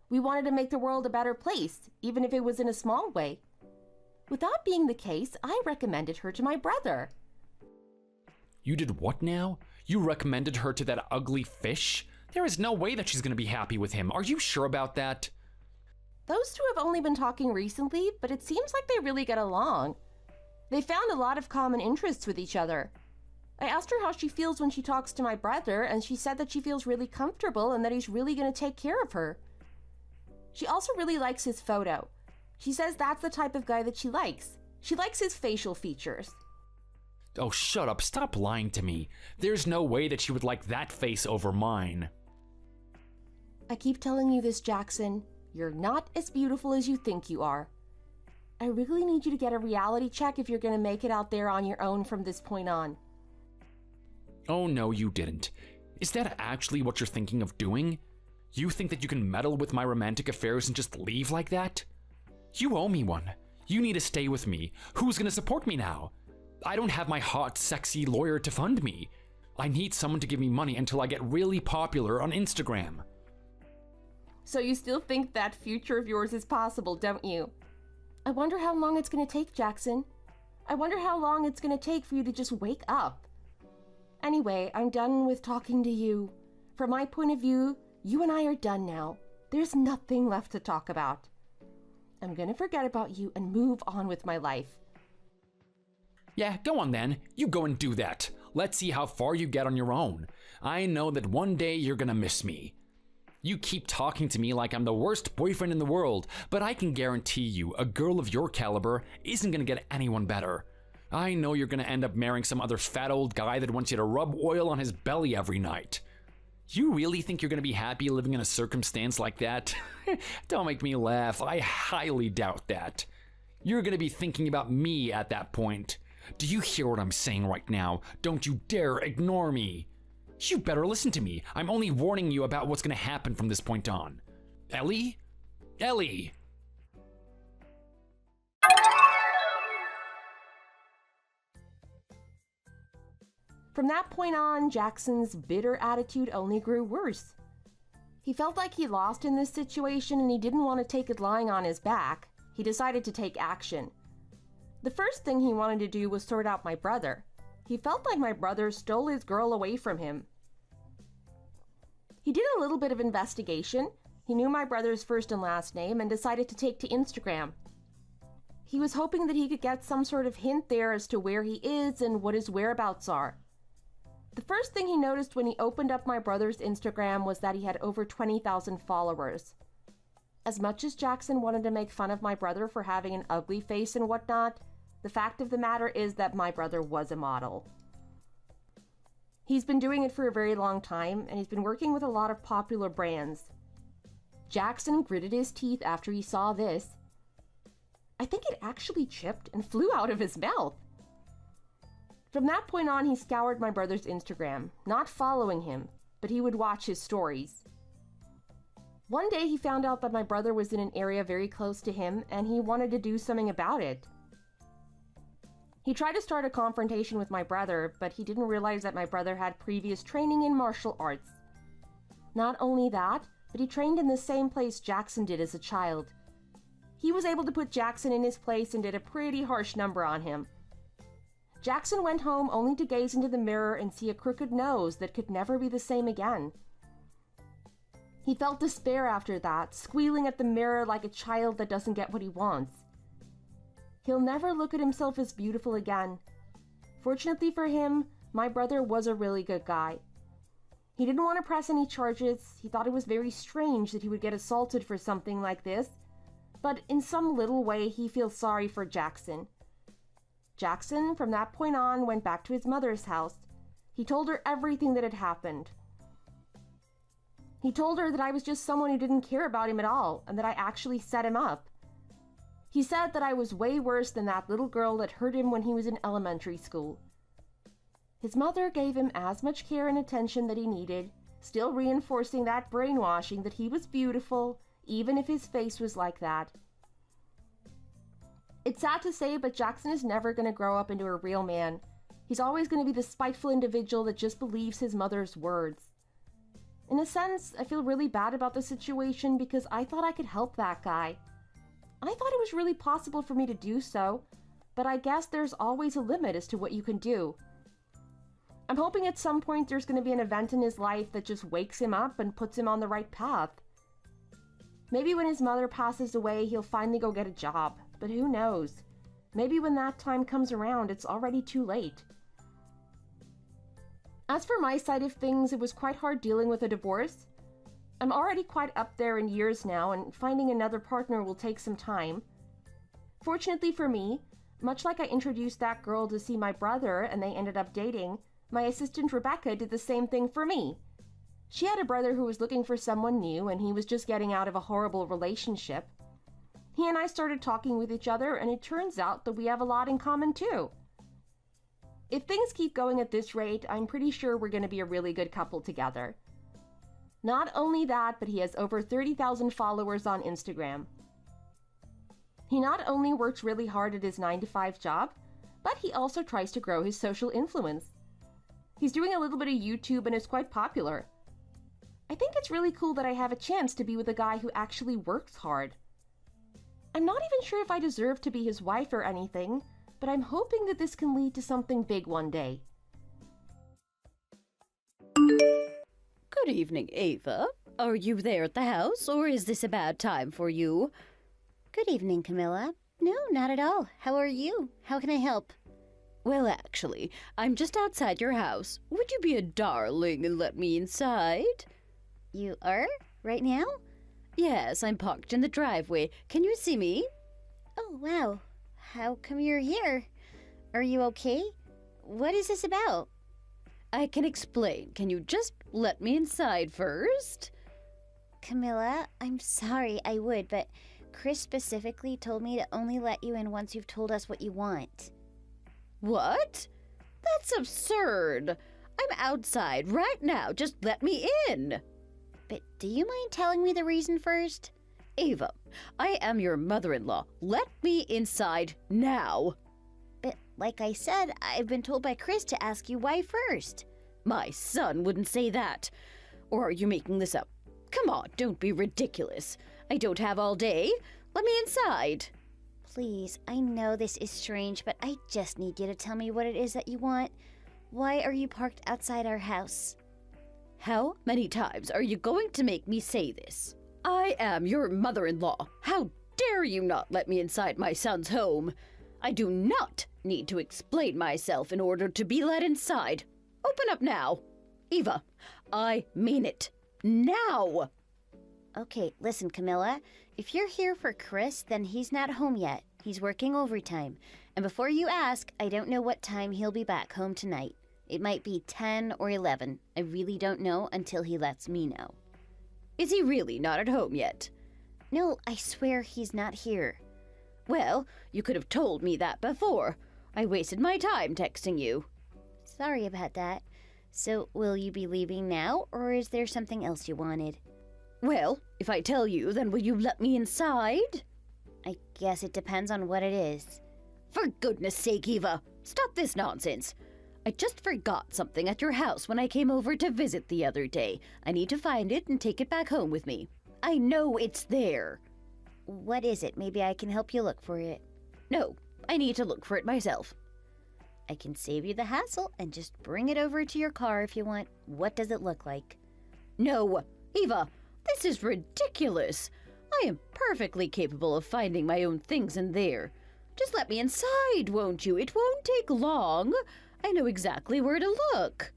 S3: We wanted to make the world a better place, even if it was in a small way. With that being the case, I recommended her to my brother.
S1: You did what now? You recommended her to that ugly fish? There is no way that she's gonna be happy with him. Are you sure about that?
S3: Those two have only been talking recently, but it seems like they really get along. They found a lot of common interests with each other. I asked her how she feels when she talks to my brother, and she said that she feels really comfortable and that he's really going to take care of her. She also really likes his photo. She says that's the type of guy that she likes. She likes his facial features.
S1: Oh, shut up. Stop lying to me. There's no way that she would like that face over mine.
S2: I keep telling you this, Jackson. You're not as beautiful as you think you are. I really need you to get a reality check if you're going to make it out there on your own from this point on.
S1: Oh, no, you didn't. Is that actually what you're thinking of doing? You think that you can meddle with my romantic affairs and just leave like that? You owe me one. You need to stay with me. Who's going to support me now? I don't have my hot, sexy lawyer to fund me. I need someone to give me money until I get really popular on Instagram.
S2: So you still think that future of yours is possible, don't you? I wonder how long it's going to take, Jackson. I wonder how long it's going to take for you to just wake up. Anyway, I'm done with talking to you. From my point of view, you and I are done now. There's nothing left to talk about. I'm going to forget about you and move on with my life.
S1: Yeah, go on then. You go and do that. Let's see how far you get on your own. I know that one day you're gonna miss me. You keep talking to me like I'm the worst boyfriend in the world, but I can guarantee you a girl of your caliber isn't gonna get anyone better. I know you're gonna end up marrying some other fat old guy that wants you to rub oil on his belly every night. You really think you're gonna be happy living in a circumstance like that? Don't make me laugh. I highly doubt that. You're gonna be thinking about me at that point. Do you hear what I'm saying right now? Don't you dare ignore me. You better listen to me. I'm only warning you about what's gonna happen from this point on. Ellie? Ellie!
S2: From that point on, Jackson's bitter attitude only grew worse. He felt like he lost in this situation and he didn't want to take it lying on his back. He decided to take action. The first thing he wanted to do was sort out my brother. He felt like my brother stole his girl away from him. He did a little bit of investigation. He knew my brother's first and last name and decided to take to Instagram. He was hoping that he could get some sort of hint there as to where he is and what his whereabouts are. The first thing he noticed when he opened up my brother's Instagram was that he had over 20,000 followers. As much as Jackson wanted to make fun of my brother for having an ugly face and whatnot, the fact of the matter is that my brother was a model. He's been doing it for a very long time, and he's been working with a lot of popular brands. Jackson gritted his teeth after he saw this. I think it actually chipped and flew out of his mouth. From that point on, he scoured my brother's Instagram, not following him, but he would watch his stories. One day he found out that my brother was in an area very close to him, and he wanted to do something about it. He tried to start a confrontation with my brother, but he didn't realize that my brother had previous training in martial arts. Not only that, but he trained in the same place Jackson did as a child. He was able to put Jackson in his place and did a pretty harsh number on him. Jackson went home only to gaze into the mirror and see a crooked nose that could never be the same again. He felt despair after that, squealing at the mirror like a child that doesn't get what he wants. He'll never look at himself as beautiful again. Fortunately for him, my brother was a really good guy. He didn't want to press any charges. He thought it was very strange that he would get assaulted for something like this, but in some little way he feels sorry for Jackson. Jackson, from that point on, went back to his mother's house. He told her everything that had happened. He told her that I was just someone who didn't care about him at all, and that I actually set him up. He said that I was way worse than that little girl that hurt him when he was in elementary school. His mother gave him as much care and attention that he needed, still reinforcing that brainwashing that he was beautiful, even if his face was like that. It's sad to say, but Jackson is never going to grow up into a real man. He's always going to be the spiteful individual that just believes his mother's words. In a sense, I feel really bad about the situation because I thought I could help that guy. I thought it was really possible for me to do so, but I guess there's always a limit as to what you can do. I'm hoping at some point there's going to be an event in his life that just wakes him up and puts him on the right path. Maybe when his mother passes away, he'll finally go get a job, but who knows? Maybe when that time comes around, it's already too late. As for my side of things, it was quite hard dealing with a divorce. I'm already quite up there in years now, and finding another partner will take some time. Fortunately for me, much like I introduced that girl to see my brother and they ended up dating, my assistant Rebecca did the same thing for me. She had a brother who was looking for someone new and he was just getting out of a horrible relationship. He and I started talking with each other and it turns out that we have a lot in common too. If things keep going at this rate, I'm pretty sure we're going to be a really good couple together. Not only that, but he has over 30,000 followers on Instagram. He not only works really hard at his 9-to-5 job, but he also tries to grow his social influence. He's doing a little bit of YouTube and is quite popular. I think it's really cool that I have a chance to be with a guy who actually works hard. I'm not even sure if I deserve to be his wife or anything, but I'm hoping that this can lead to something big one day.
S4: Good evening, Ava. Are you there at the house, or is this a bad time for you?
S5: Good evening, Camilla. No, not at all. How are you? How can I help?
S4: Well, actually, I'm just outside your house. Would you be a darling and let me inside?
S5: You are? Right now?
S4: Yes, I'm parked in the driveway. Can you see me?
S5: Oh, wow. How come you're here? Are you okay? What is this about?
S4: I can explain. Can you just let me inside first?
S5: Camilla, I'm sorry, I would, but Chris specifically told me to only let you in once you've told us what you want.
S4: What? That's absurd. I'm outside right now. Just let me in.
S5: But do you mind telling me the reason first?
S4: Ava, I am your mother-in-law. Let me inside now.
S5: But like I said, I've been told by Chris to ask you why first.
S4: My son wouldn't say that. Or are you making this up? Come on, don't be ridiculous. I don't have all day. Let me inside.
S5: Please, I know this is strange, but I just need you to tell me what it is that you want. Why are you parked outside our house?
S4: How many times are you going to make me say this? I am your mother-in-law. How dare you not let me inside my son's home? I do not need to explain myself in order to be let inside. Open up now. Eva, I mean it. Now!
S5: Okay, listen, Camilla. If you're here for Chris, then he's not home yet. He's working overtime. And before you ask, I don't know what time he'll be back home tonight. It might be 10 or 11. I really don't know until he lets me know.
S4: Is he really not at home yet?
S5: No, I swear he's not here.
S4: Well, you could have told me that before. I wasted my time texting you.
S5: Sorry about that. So, will you be leaving now, or is there something else you wanted?
S4: Well, if I tell you, then will you let me inside?
S5: I guess it depends on what it is.
S4: For goodness sake, Eva, stop this nonsense. I just forgot something at your house when I came over to visit the other day. I need to find it and take it back home with me. I know it's there.
S5: What is it? Maybe I can help you look for it.
S4: No, I need to look for it myself.
S5: I can save you the hassle and just bring it over to your car if you want. What does it look like?
S4: No, Eva, this is ridiculous. I am perfectly capable of finding my own things in there. Just let me inside, won't you? It won't take long. I know exactly where to look.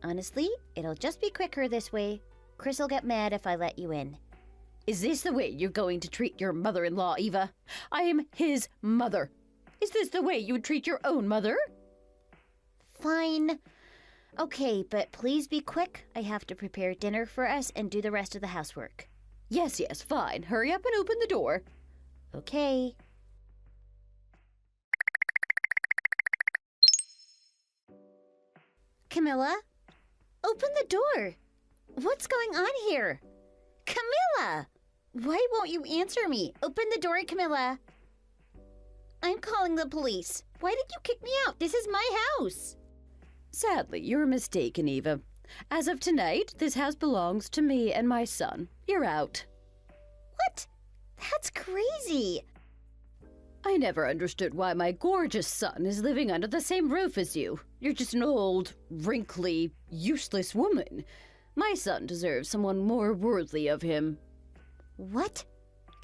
S5: Honestly, it'll just be quicker this way. Chris will get mad if I let you in.
S4: Is this the way you're going to treat your mother-in-law, Eva? I am his mother. Is this the way you would treat your own mother?
S5: Fine. Okay, but please be quick. I have to prepare dinner for us and do the rest of the housework.
S4: Yes, fine. Hurry up and open the door.
S5: Okay. Camilla? Open the door. What's going on here? Camilla! Why won't you answer me? Open the door, Camilla. I'm calling the police. Why did you kick me out? This is my house.
S4: Sadly, you're mistaken, Eva. As of tonight, this house belongs to me and my son. You're out.
S5: What? That's crazy.
S4: I never understood why my gorgeous son is living under the same roof as you. You're just an old, wrinkly, useless woman. My son deserves someone more worthy of him.
S5: What?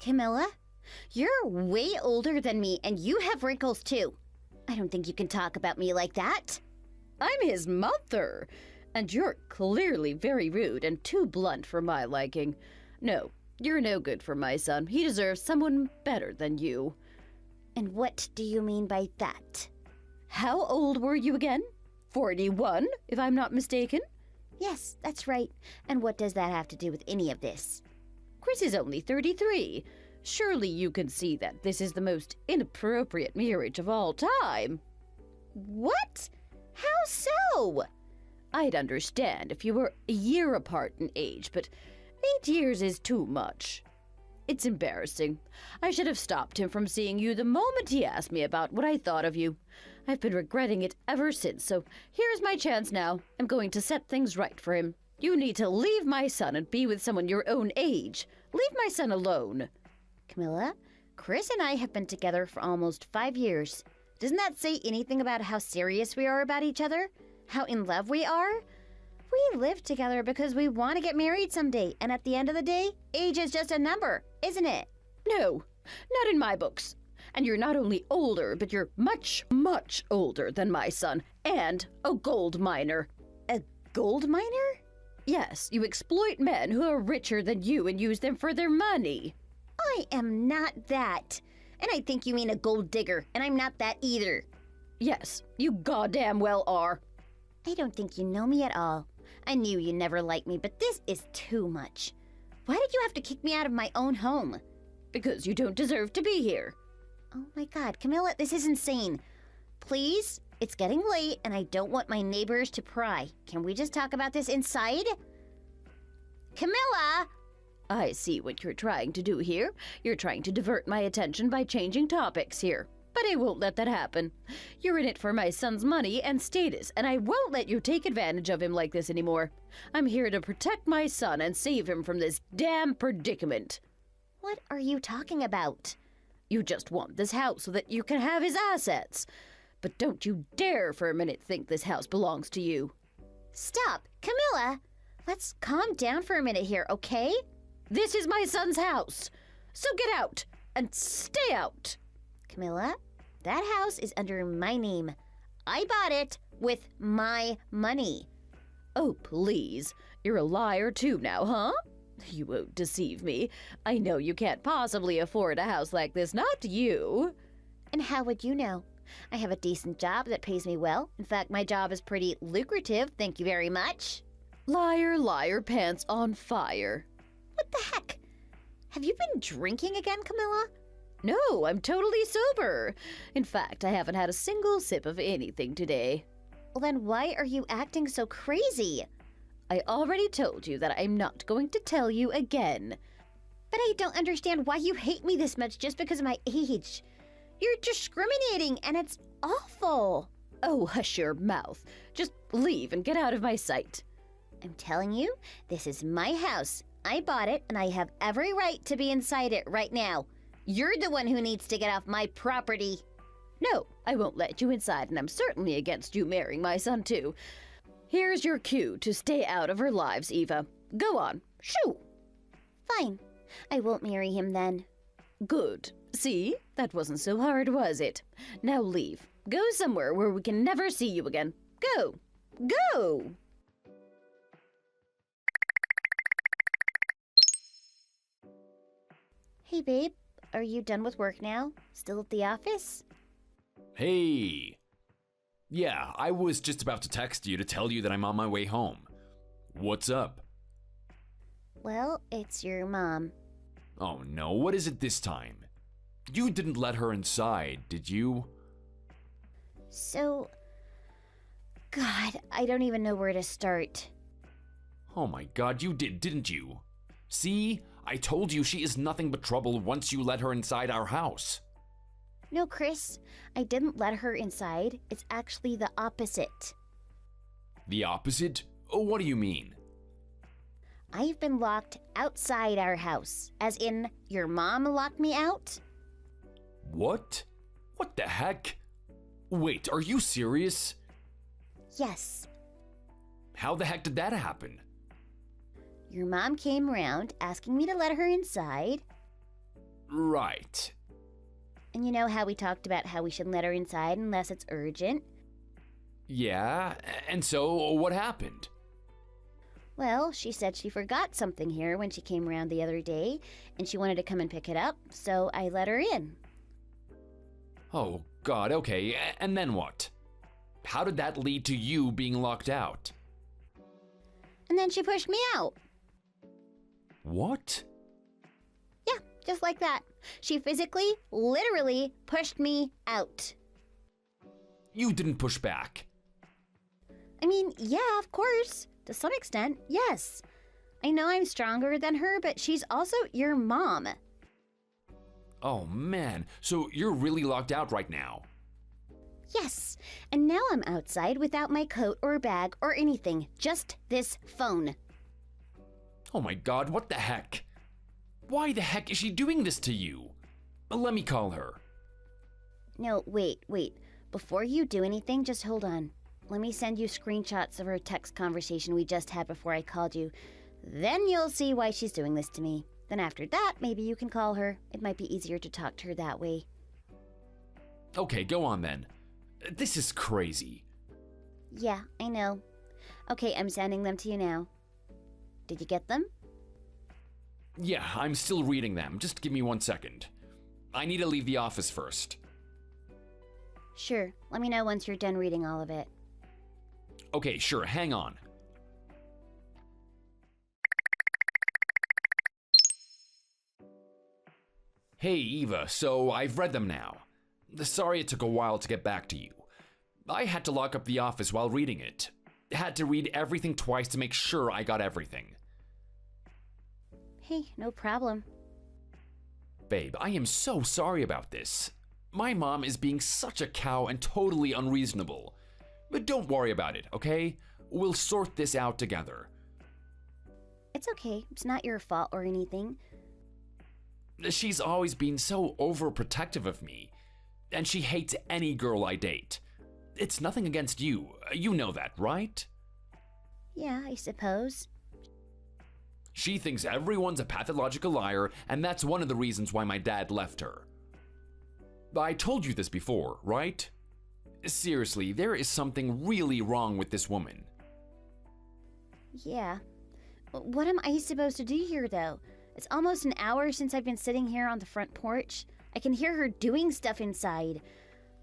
S5: Camilla? You're way older than me, and you have wrinkles too. I don't think you can talk about me like that.
S4: I'm his mother, and you're clearly very rude and too blunt for my liking. No, you're no good for my son. He deserves someone better than you.
S5: And what do you mean by that?
S4: How old were you again? 41, if I'm not mistaken.
S5: Yes, that's right. And what does that have to do with any of this?
S4: Chris is only 33. Surely you can see that this is the most inappropriate marriage of all time.
S5: What? How so?
S4: I'd understand if you were a year apart in age, but 8 years is too much. It's embarrassing. I should have stopped him from seeing you the moment he asked me about what I thought of you. I've been regretting it ever since, so here's my chance now. I'm going to set things right for him. You need to leave my son and be with someone your own age. Leave my son alone.
S5: Camilla, Chris and I have been together for almost 5 years. Doesn't that say anything about how serious we are about each other? How in love we are? We live together because we want to get married someday, and at the end of the day, age is just a number, isn't it?
S4: No, not in my books. And you're not only older, but you're much, much older than my son, and a gold miner.
S5: A gold miner?
S4: Yes, you exploit men who are richer than you and use them for their money.
S5: I am not that. And I think you mean a gold digger, and I'm not that either.
S4: Yes, you goddamn well are.
S5: I don't think you know me at all. I knew you never liked me, but this is too much. Why did you have to kick me out of my own home?
S4: Because you don't deserve to be here.
S5: Oh my God, Camilla, this is insane. Please? It's getting late, and I don't want my neighbors to pry. Can we just talk about this inside? Camilla!
S4: I see what you're trying to do here. You're trying to divert my attention by changing topics here. But I won't let that happen. You're in it for my son's money and status, and I won't let you take advantage of him like this anymore. I'm here to protect my son and save him from this damn predicament.
S5: What are you talking about?
S4: You just want this house so that you can have his assets. But don't you dare for a minute think this house belongs to you.
S5: Stop! Camilla! Let's calm down for a minute here, okay?
S4: This is my son's house. So get out and stay out.
S5: Camilla, that house is under my name. I bought it with my money.
S4: Oh, please. You're a liar too now, huh? You won't deceive me. I know you can't possibly afford a house like this, not you.
S5: And how would you know? I have a decent job that pays me well. In fact, my job is pretty lucrative, thank you very much.
S4: Liar, liar, pants on fire.
S5: What the heck? Have you been drinking again, Camilla?
S4: No, I'm totally sober. In fact, I haven't had a single sip of anything today.
S5: Well, then why are you acting so crazy?
S4: I already told you that I'm not going to tell you again.
S5: But I don't understand why you hate me this much just because of my age. You're discriminating, and it's awful.
S4: Oh, hush your mouth. Just leave and get out of my sight.
S5: I'm telling you, this is my house. I bought it, and I have every right to be inside it right now. You're the one who needs to get off my property.
S4: No, I won't let you inside, and I'm certainly against you marrying my son, too. Here's your cue to stay out of our lives, Eva. Go on, shoo!
S5: Fine. I won't marry him then.
S4: Good. See? That wasn't so hard, was it? Now leave. Go somewhere where we can never see you again. Go! Go!
S5: Hey, babe. Are you done with work now? Still at the office?
S1: Hey! Yeah, I was just about to text you to tell you that I'm on my way home. What's up?
S5: Well, it's your mom.
S1: Oh no, what is it this time? You didn't let her inside, did you?
S5: So... God, I don't even know where to start.
S1: Oh my god, you did, didn't you? See? I told you she is nothing but trouble once you let her inside our house.
S5: No, Chris, I didn't let her inside. It's actually the opposite.
S1: The opposite? Oh, what do you mean?
S5: I've been locked outside our house, as in your mom locked me out.
S1: What? What the heck? Wait, are you serious?
S5: Yes.
S1: How the heck did that happen?
S5: Your mom came around asking me to let her inside.
S1: Right.
S5: And you know how we talked about how we shouldn't let her inside unless it's urgent?
S1: Yeah, and so what happened?
S5: Well, she said she forgot something here when she came around the other day, and she wanted to come and pick it up, so I let her in.
S1: Oh, God, okay, and then what? How did that lead to you being locked out?
S5: And then she pushed me out.
S1: What?
S5: Yeah, just like that. She physically, literally pushed me out.
S1: You didn't push back.
S5: I mean, yeah, of course. To some extent, yes. I know I'm stronger than her, but she's also your mom.
S1: Oh, man, so you're really locked out right now.
S5: Yes, and now I'm outside without my coat or bag or anything, just this phone.
S1: Oh my God, what the heck? Why the heck is she doing this to you? Let me call her.
S5: No, wait. Before you do anything, just hold on. Let me send you screenshots of her text conversation we just had before I called you. Then you'll see why she's doing this to me. Then after that, maybe you can call her. It might be easier to talk to her that way.
S1: Okay, go on then. This is crazy.
S5: Yeah, I know. Okay, I'm sending them to you now. Did you get them?
S1: Yeah, I'm still reading them. Just give me 1 second. I need to leave the office first.
S5: Sure. Let me know once you're done reading all of it.
S1: Okay, sure, hang on. Hey, Eva, so I've read them now. Sorry it took a while to get back to you. I had to lock up the office while reading it. Had to read everything twice to make sure I got everything.
S5: Hey, no problem.
S1: Babe, I am so sorry about this. My mom is being such a cow and totally unreasonable. But don't worry about it, okay? We'll sort this out together.
S5: It's okay. It's not your fault or anything.
S1: She's always been so overprotective of me. And she hates any girl I date. It's nothing against you. You know that, right?
S5: Yeah, I suppose.
S1: She thinks everyone's a pathological liar, and that's one of the reasons why my dad left her. I told you this before, right? Seriously, there is something really wrong with this woman.
S5: Yeah. What am I supposed to do here, though? It's almost an hour since I've been sitting here on the front porch. I can hear her doing stuff inside.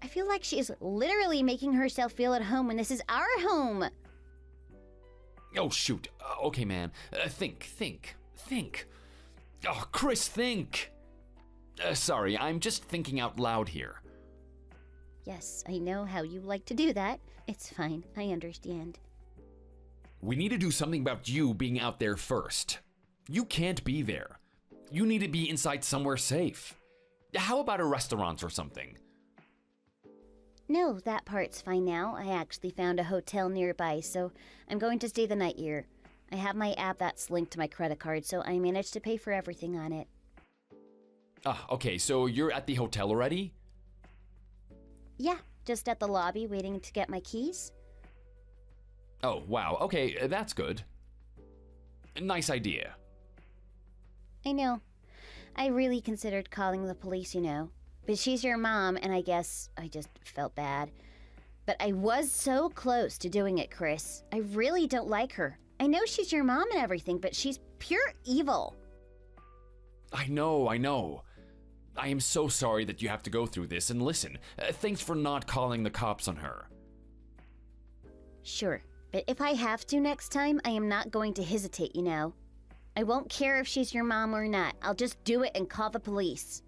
S5: I feel like she is literally making herself feel at home when this is our home.
S1: Oh, shoot. Okay, man. Think. Oh, Chris, think. Sorry, I'm just thinking out loud here.
S5: Yes, I know how you like to do that. It's fine. I understand.
S1: We need to do something about you being out there first. You can't be there. You need to be inside somewhere safe. How about a restaurant or something?
S5: No, that part's fine now. I actually found a hotel nearby, so I'm going to stay the night here. I have my app that's linked to my credit card, so I managed to pay for everything on it.
S1: Okay, so you're at the hotel already?
S5: Yeah, just at the lobby waiting to get my keys.
S1: Oh, wow. Okay, that's good. Nice idea.
S5: I know. I really considered calling the police, you know. But she's your mom, and I guess I just felt bad. But I was so close to doing it, Chris. I really don't like her. I know she's your mom and everything, but she's pure evil.
S1: I know. I am so sorry that you have to go through this, and listen, thanks for not calling the cops on her.
S5: Sure, but if I have to next time, I am not going to hesitate, you know. I won't care if she's your mom or not. I'll just do it and call the police.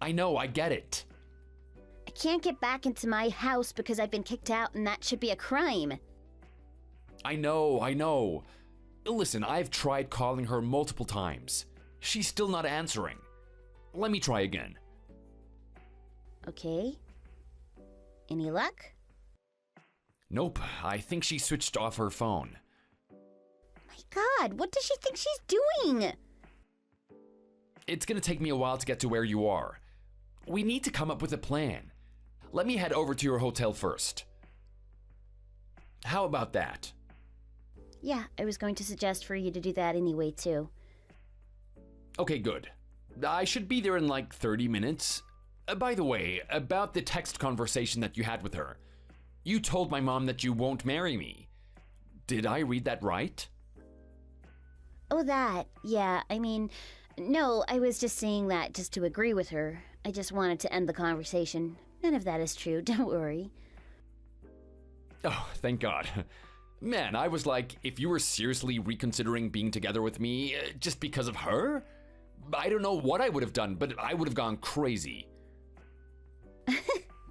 S1: I know, I get it.
S5: I can't get back into my house because I've been kicked out, and that should be a crime.
S1: I know. Listen, I've tried calling her multiple times. She's still not answering. Let me try again.
S5: Okay. Any luck?
S1: Nope, I think she switched off her phone.
S5: My God, what does she think she's doing?
S1: It's gonna take me a while to get to where you are. We need to come up with a plan. Let me head over to your hotel first. How about that?
S5: Yeah, I was going to suggest for you to do that anyway, too.
S1: Okay, good. I should be there in like 30 minutes. By the way, about the text conversation that you had with her. You told my mom that you won't marry me. Did I read that right?
S5: Oh, that. Yeah, I mean, No, I was just saying that just to agree with her. I just wanted to end the conversation. None of that is true, don't worry.
S1: Oh, thank God. Man, I was like, if you were seriously reconsidering being together with me just because of her, I don't know what I would have done, but I would have gone crazy.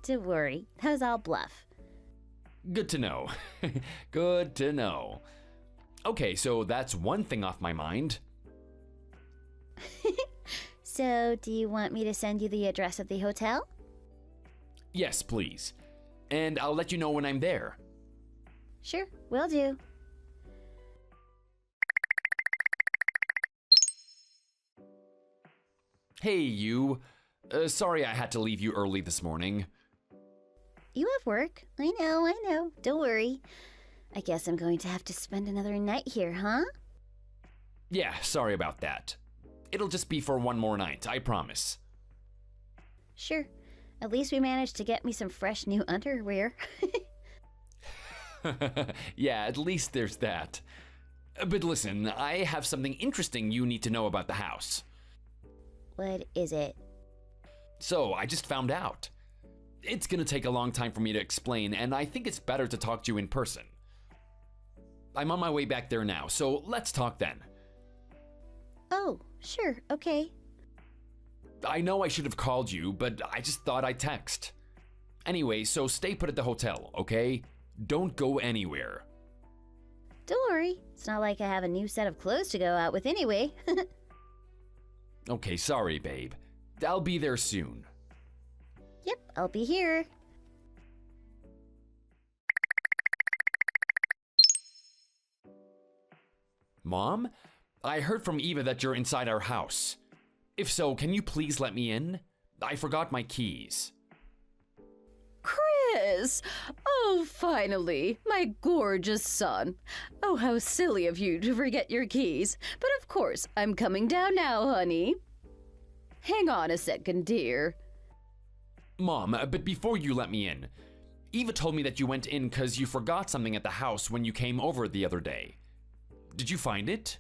S5: Don't worry, that was all bluff.
S1: Good to know. Good to know. Okay, so that's one thing off my mind.
S5: So, do you want me to send you the address of the hotel?
S1: Yes, please. And I'll let you know when I'm there.
S5: Sure, will do.
S1: Hey, you. Sorry I had to leave you early this morning.
S5: You have work. I know. Don't worry. I guess I'm going to have to spend another night here, huh?
S1: Yeah, sorry about that. It'll just be for one more night, I promise.
S5: Sure. At least we managed to get me some fresh new underwear.
S1: Yeah, at least there's that. But listen, I have something interesting you need to know about the house.
S5: What is it?
S1: So, I just found out. It's gonna take a long time for me to explain, and I think it's better to talk to you in person. I'm on my way back there now, so let's talk then.
S5: Oh, sure, okay.
S1: I know I should have called you, but I just thought I'd text. Anyway, so stay put at the hotel, okay? Don't go anywhere.
S5: Don't worry. It's not like I have a new set of clothes to go out with anyway.
S1: Okay, sorry, babe. I'll be there soon.
S5: Yep, I'll be here.
S1: Mom? I heard from Eva that you're inside our house. If so, can you please let me in? I forgot my keys.
S4: Chris! Oh, finally, my gorgeous son. Oh, how silly of you to forget your keys. But of course, I'm coming down now, honey. Hang on a second, dear.
S1: Mom, but before you let me in, Eva told me that you went in because you forgot something at the house when you came over the other day. Did you find it?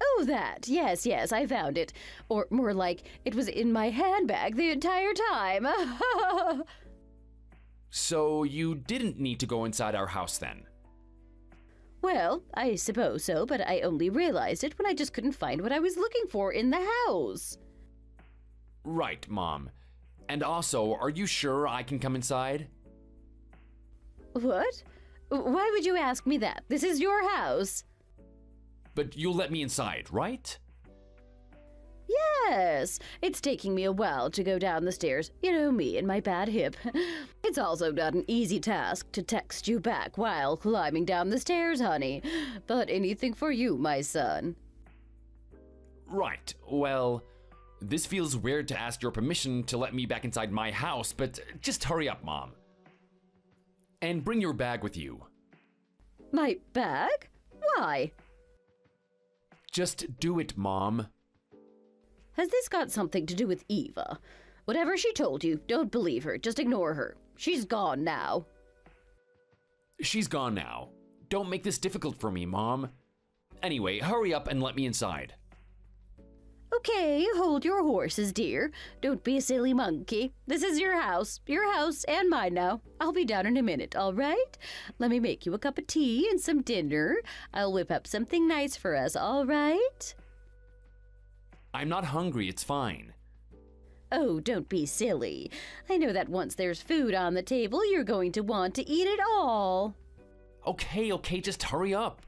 S4: Oh, that. Yes, I found it. Or more like, it was in my handbag the entire time.
S1: So you didn't need to go inside our house then?
S4: Well, I suppose so, but I only realized it when I just couldn't find what I was looking for in the house.
S1: Right, Mom. And also, are you sure I can come inside?
S4: What? Why would you ask me that? This is your house.
S1: But you'll let me inside, right?
S4: Yes, it's taking me a while to go down the stairs. You know me and my bad hip. It's also not an easy task to text you back while climbing down the stairs, honey. But anything for you, my son.
S1: Right, well, this feels weird to ask your permission to let me back inside my house, but just hurry up, Mom. And bring your bag with you.
S4: My bag? Why?
S1: Just do it, Mom.
S4: Has this got something to do with Eva? Whatever she told you, don't believe her. Just ignore her. She's gone now.
S1: She's gone now. Don't make this difficult for me, Mom. Anyway, hurry up and let me inside.
S4: Okay, hold your horses, dear. Don't be a silly monkey. This is your house and mine now. I'll be down in a minute, all right? Let me make you a cup of tea and some dinner. I'll whip up something nice for us, all right?
S1: I'm not hungry, it's fine.
S4: Oh, don't be silly. I know that once there's food on the table, you're going to want to eat it all.
S1: Okay, just hurry up.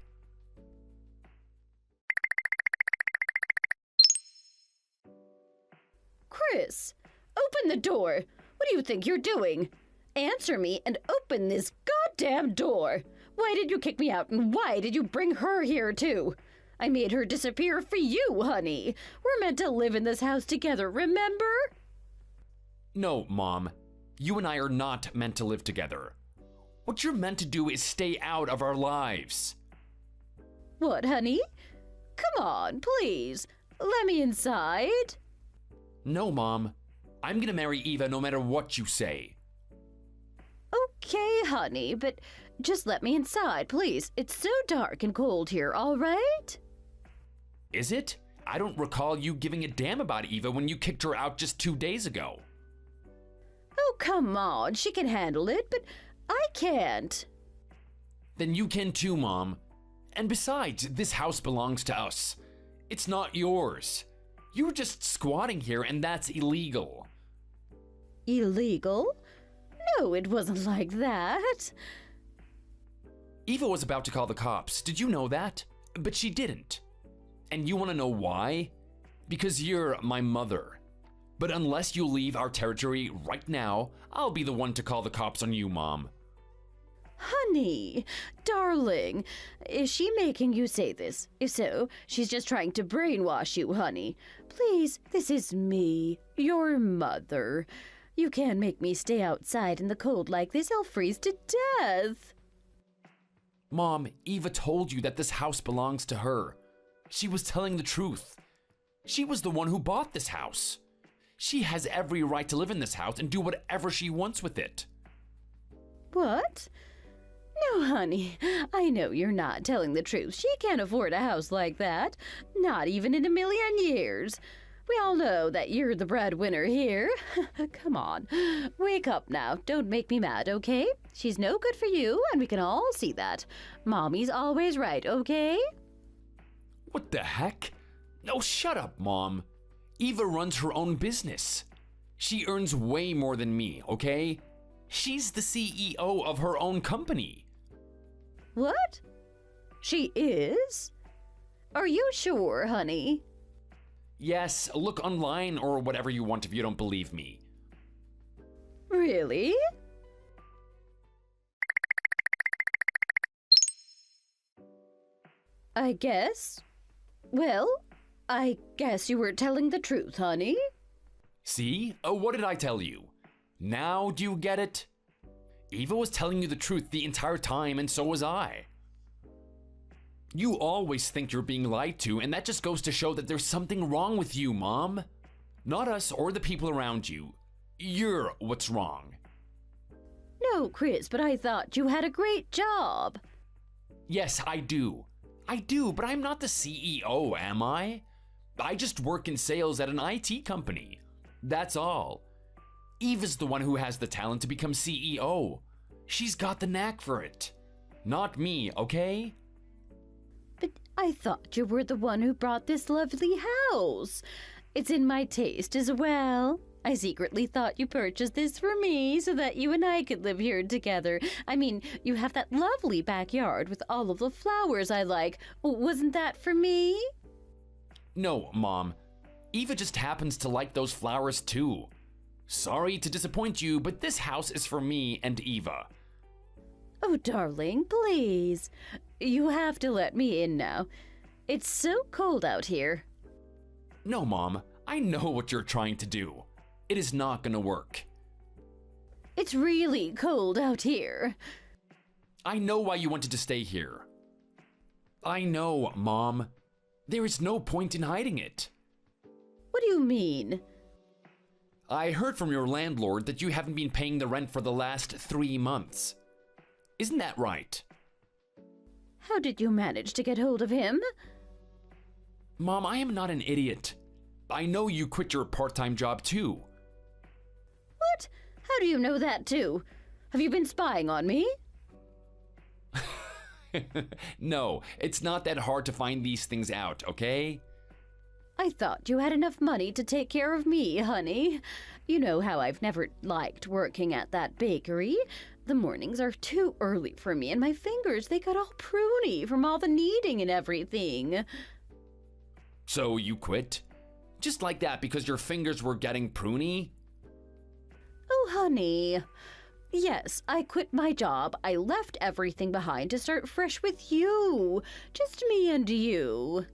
S4: Chris, open the door. What do you think you're doing? Answer me and open this goddamn door. Why did you kick me out and why did you bring her here too? I made her disappear for you, honey. We're meant to live in this house together, remember?
S1: No, Mom. You and I are not meant to live together. What you're meant to do is stay out of our lives.
S4: What, honey? Come on, please. Let me inside.
S1: No, Mom. I'm gonna marry Eva no matter what you say.
S4: Okay, honey, but just let me inside, please. It's so dark and cold here, all right?
S1: Is it? I don't recall you giving a damn about Eva when you kicked her out just 2 days ago.
S4: Oh, come on. She can handle it, but I can't.
S1: Then you can too, Mom. And besides, this house belongs to us. It's not yours. You're just squatting here, and that's illegal.
S4: Illegal? No, it wasn't like that.
S1: Eva was about to call the cops. Did you know that? But she didn't. And you want to know why? Because you're my mother. But unless you leave our territory right now, I'll be the one to call the cops on you, Mom.
S4: Honey, darling, is she making you say this? If so, she's just trying to brainwash you, honey. Please, this is me, your mother. You can't make me stay outside in the cold like this. I'll freeze to death.
S1: Mom, Eva told you that this house belongs to her. She was telling the truth. She was the one who bought this house. She has every right to live in this house and do whatever she wants with it.
S4: What? No, honey, I know you're not telling the truth. She can't afford a house like that. Not even in a million years. We all know that you're the breadwinner here. Come on, wake up now. Don't make me mad, okay? She's no good for you, and we can all see that. Mommy's always right, okay?
S1: What the heck? No, shut up, Mom. Eva runs her own business. She earns way more than me, okay? She's the CEO of her own company.
S4: What? She is? Are you sure, honey?
S1: Yes, look online or whatever you want if you don't believe me.
S4: Really? I guess. Well, I guess you were telling the truth, honey.
S1: See? What did I tell you? Now do you get it? Eva was telling you the truth the entire time, and so was I. You always think you're being lied to, and that just goes to show that there's something wrong with you, Mom. Not us or the people around you. You're what's wrong.
S4: No, Chris, but I thought you had a great job.
S1: Yes, I do. I do, but I'm not the CEO, am I? I just work in sales at an IT company. That's all. Eva's the one who has the talent to become CEO. She's got the knack for it. Not me, okay?
S4: But I thought you were the one who brought this lovely house. It's in my taste as well. I secretly thought you purchased this for me so that you and I could live here together. I mean, you have that lovely backyard with all of the flowers I like. Wasn't that for me?
S1: No, Mom. Eva just happens to like those flowers too. Sorry to disappoint you, but this house is for me and Eva.
S4: Oh, darling, please. You have to let me in now. It's so cold out here.
S1: No, Mom. I know what you're trying to do. It is not gonna work.
S4: It's really cold out here.
S1: I know why you wanted to stay here. I know, Mom. There is no point in hiding it.
S4: What do you mean?
S1: I heard from your landlord that you haven't been paying the rent for the last 3 months. Isn't that right?
S4: How did you manage to get hold of him?
S1: Mom, I am not an idiot. I know you quit your part-time job too.
S4: What? How do you know that too? Have you been spying on me?
S1: No, it's not that hard to find these things out, okay?
S4: I thought you had enough money to take care of me, honey. You know how I've never liked working at that bakery. The mornings are too early for me, and my fingers, they got all pruny from all the kneading and everything.
S1: So you quit? Just like that because your fingers were getting pruny?
S4: Oh, honey. Yes, I quit my job. I left everything behind to start fresh with you. Just me and you.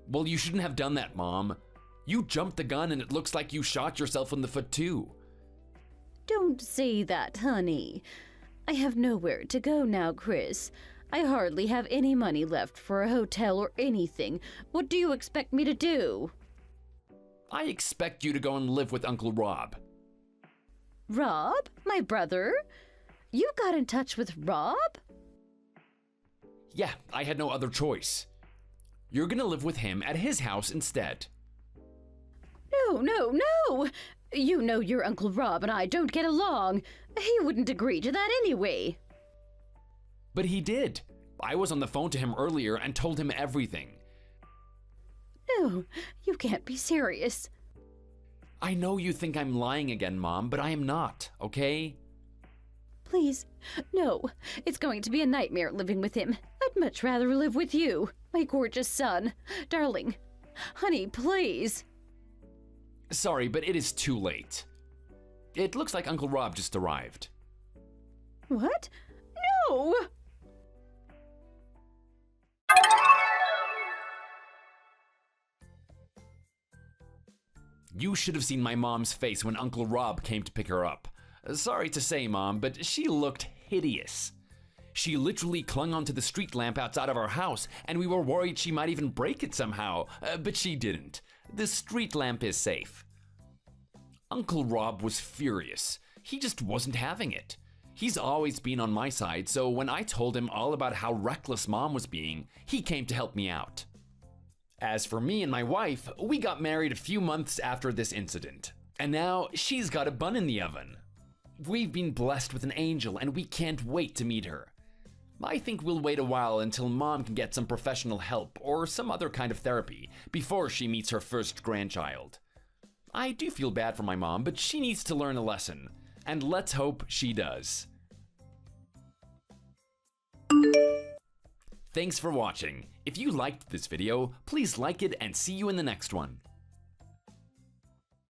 S1: Well, you shouldn't have done that, Mom. You jumped the gun and it looks like you shot yourself in the foot too.
S4: Don't say that, honey. I have nowhere to go now, Chris. I hardly have any money left for a hotel or anything. What do you expect me to do?
S1: I expect you to go and live with Uncle Rob.
S4: Rob? My brother? You got in touch with Rob?
S1: Yeah, I had no other choice. You're gonna live with him at his house instead.
S4: No, no, no! You know your Uncle Rob and I don't get along. He wouldn't agree to that anyway.
S1: But he did. I was on the phone to him earlier and told him everything.
S4: No, you can't be serious.
S1: I know you think I'm lying again, Mom, but I am not, okay?
S4: Please, no. It's going to be a nightmare living with him. I'd much rather live with you, my gorgeous son. Darling, honey, please.
S1: Sorry, but it is too late. It looks like Uncle Rob just arrived.
S4: What? No!
S1: You should have seen my mom's face when Uncle Rob came to pick her up. Sorry to say, Mom, but she looked hideous. She literally clung onto the street lamp outside of our house, and we were worried she might even break it somehow, but she didn't. The street lamp is safe. Uncle Rob was furious. He just wasn't having it. He's always been on my side, so when I told him all about how reckless Mom was being, he came to help me out. As for me and my wife, we got married a few months after this incident, and now she's got a bun in the oven. We've been blessed with an angel, and we can't wait to meet her. I think we'll wait a while until Mom can get some professional help or some other kind of therapy before she meets her first grandchild. I do feel bad for my mom, but she needs to learn a lesson, and let's hope she does. Thanks for watching. If you liked this video, please like it and see you in the next one.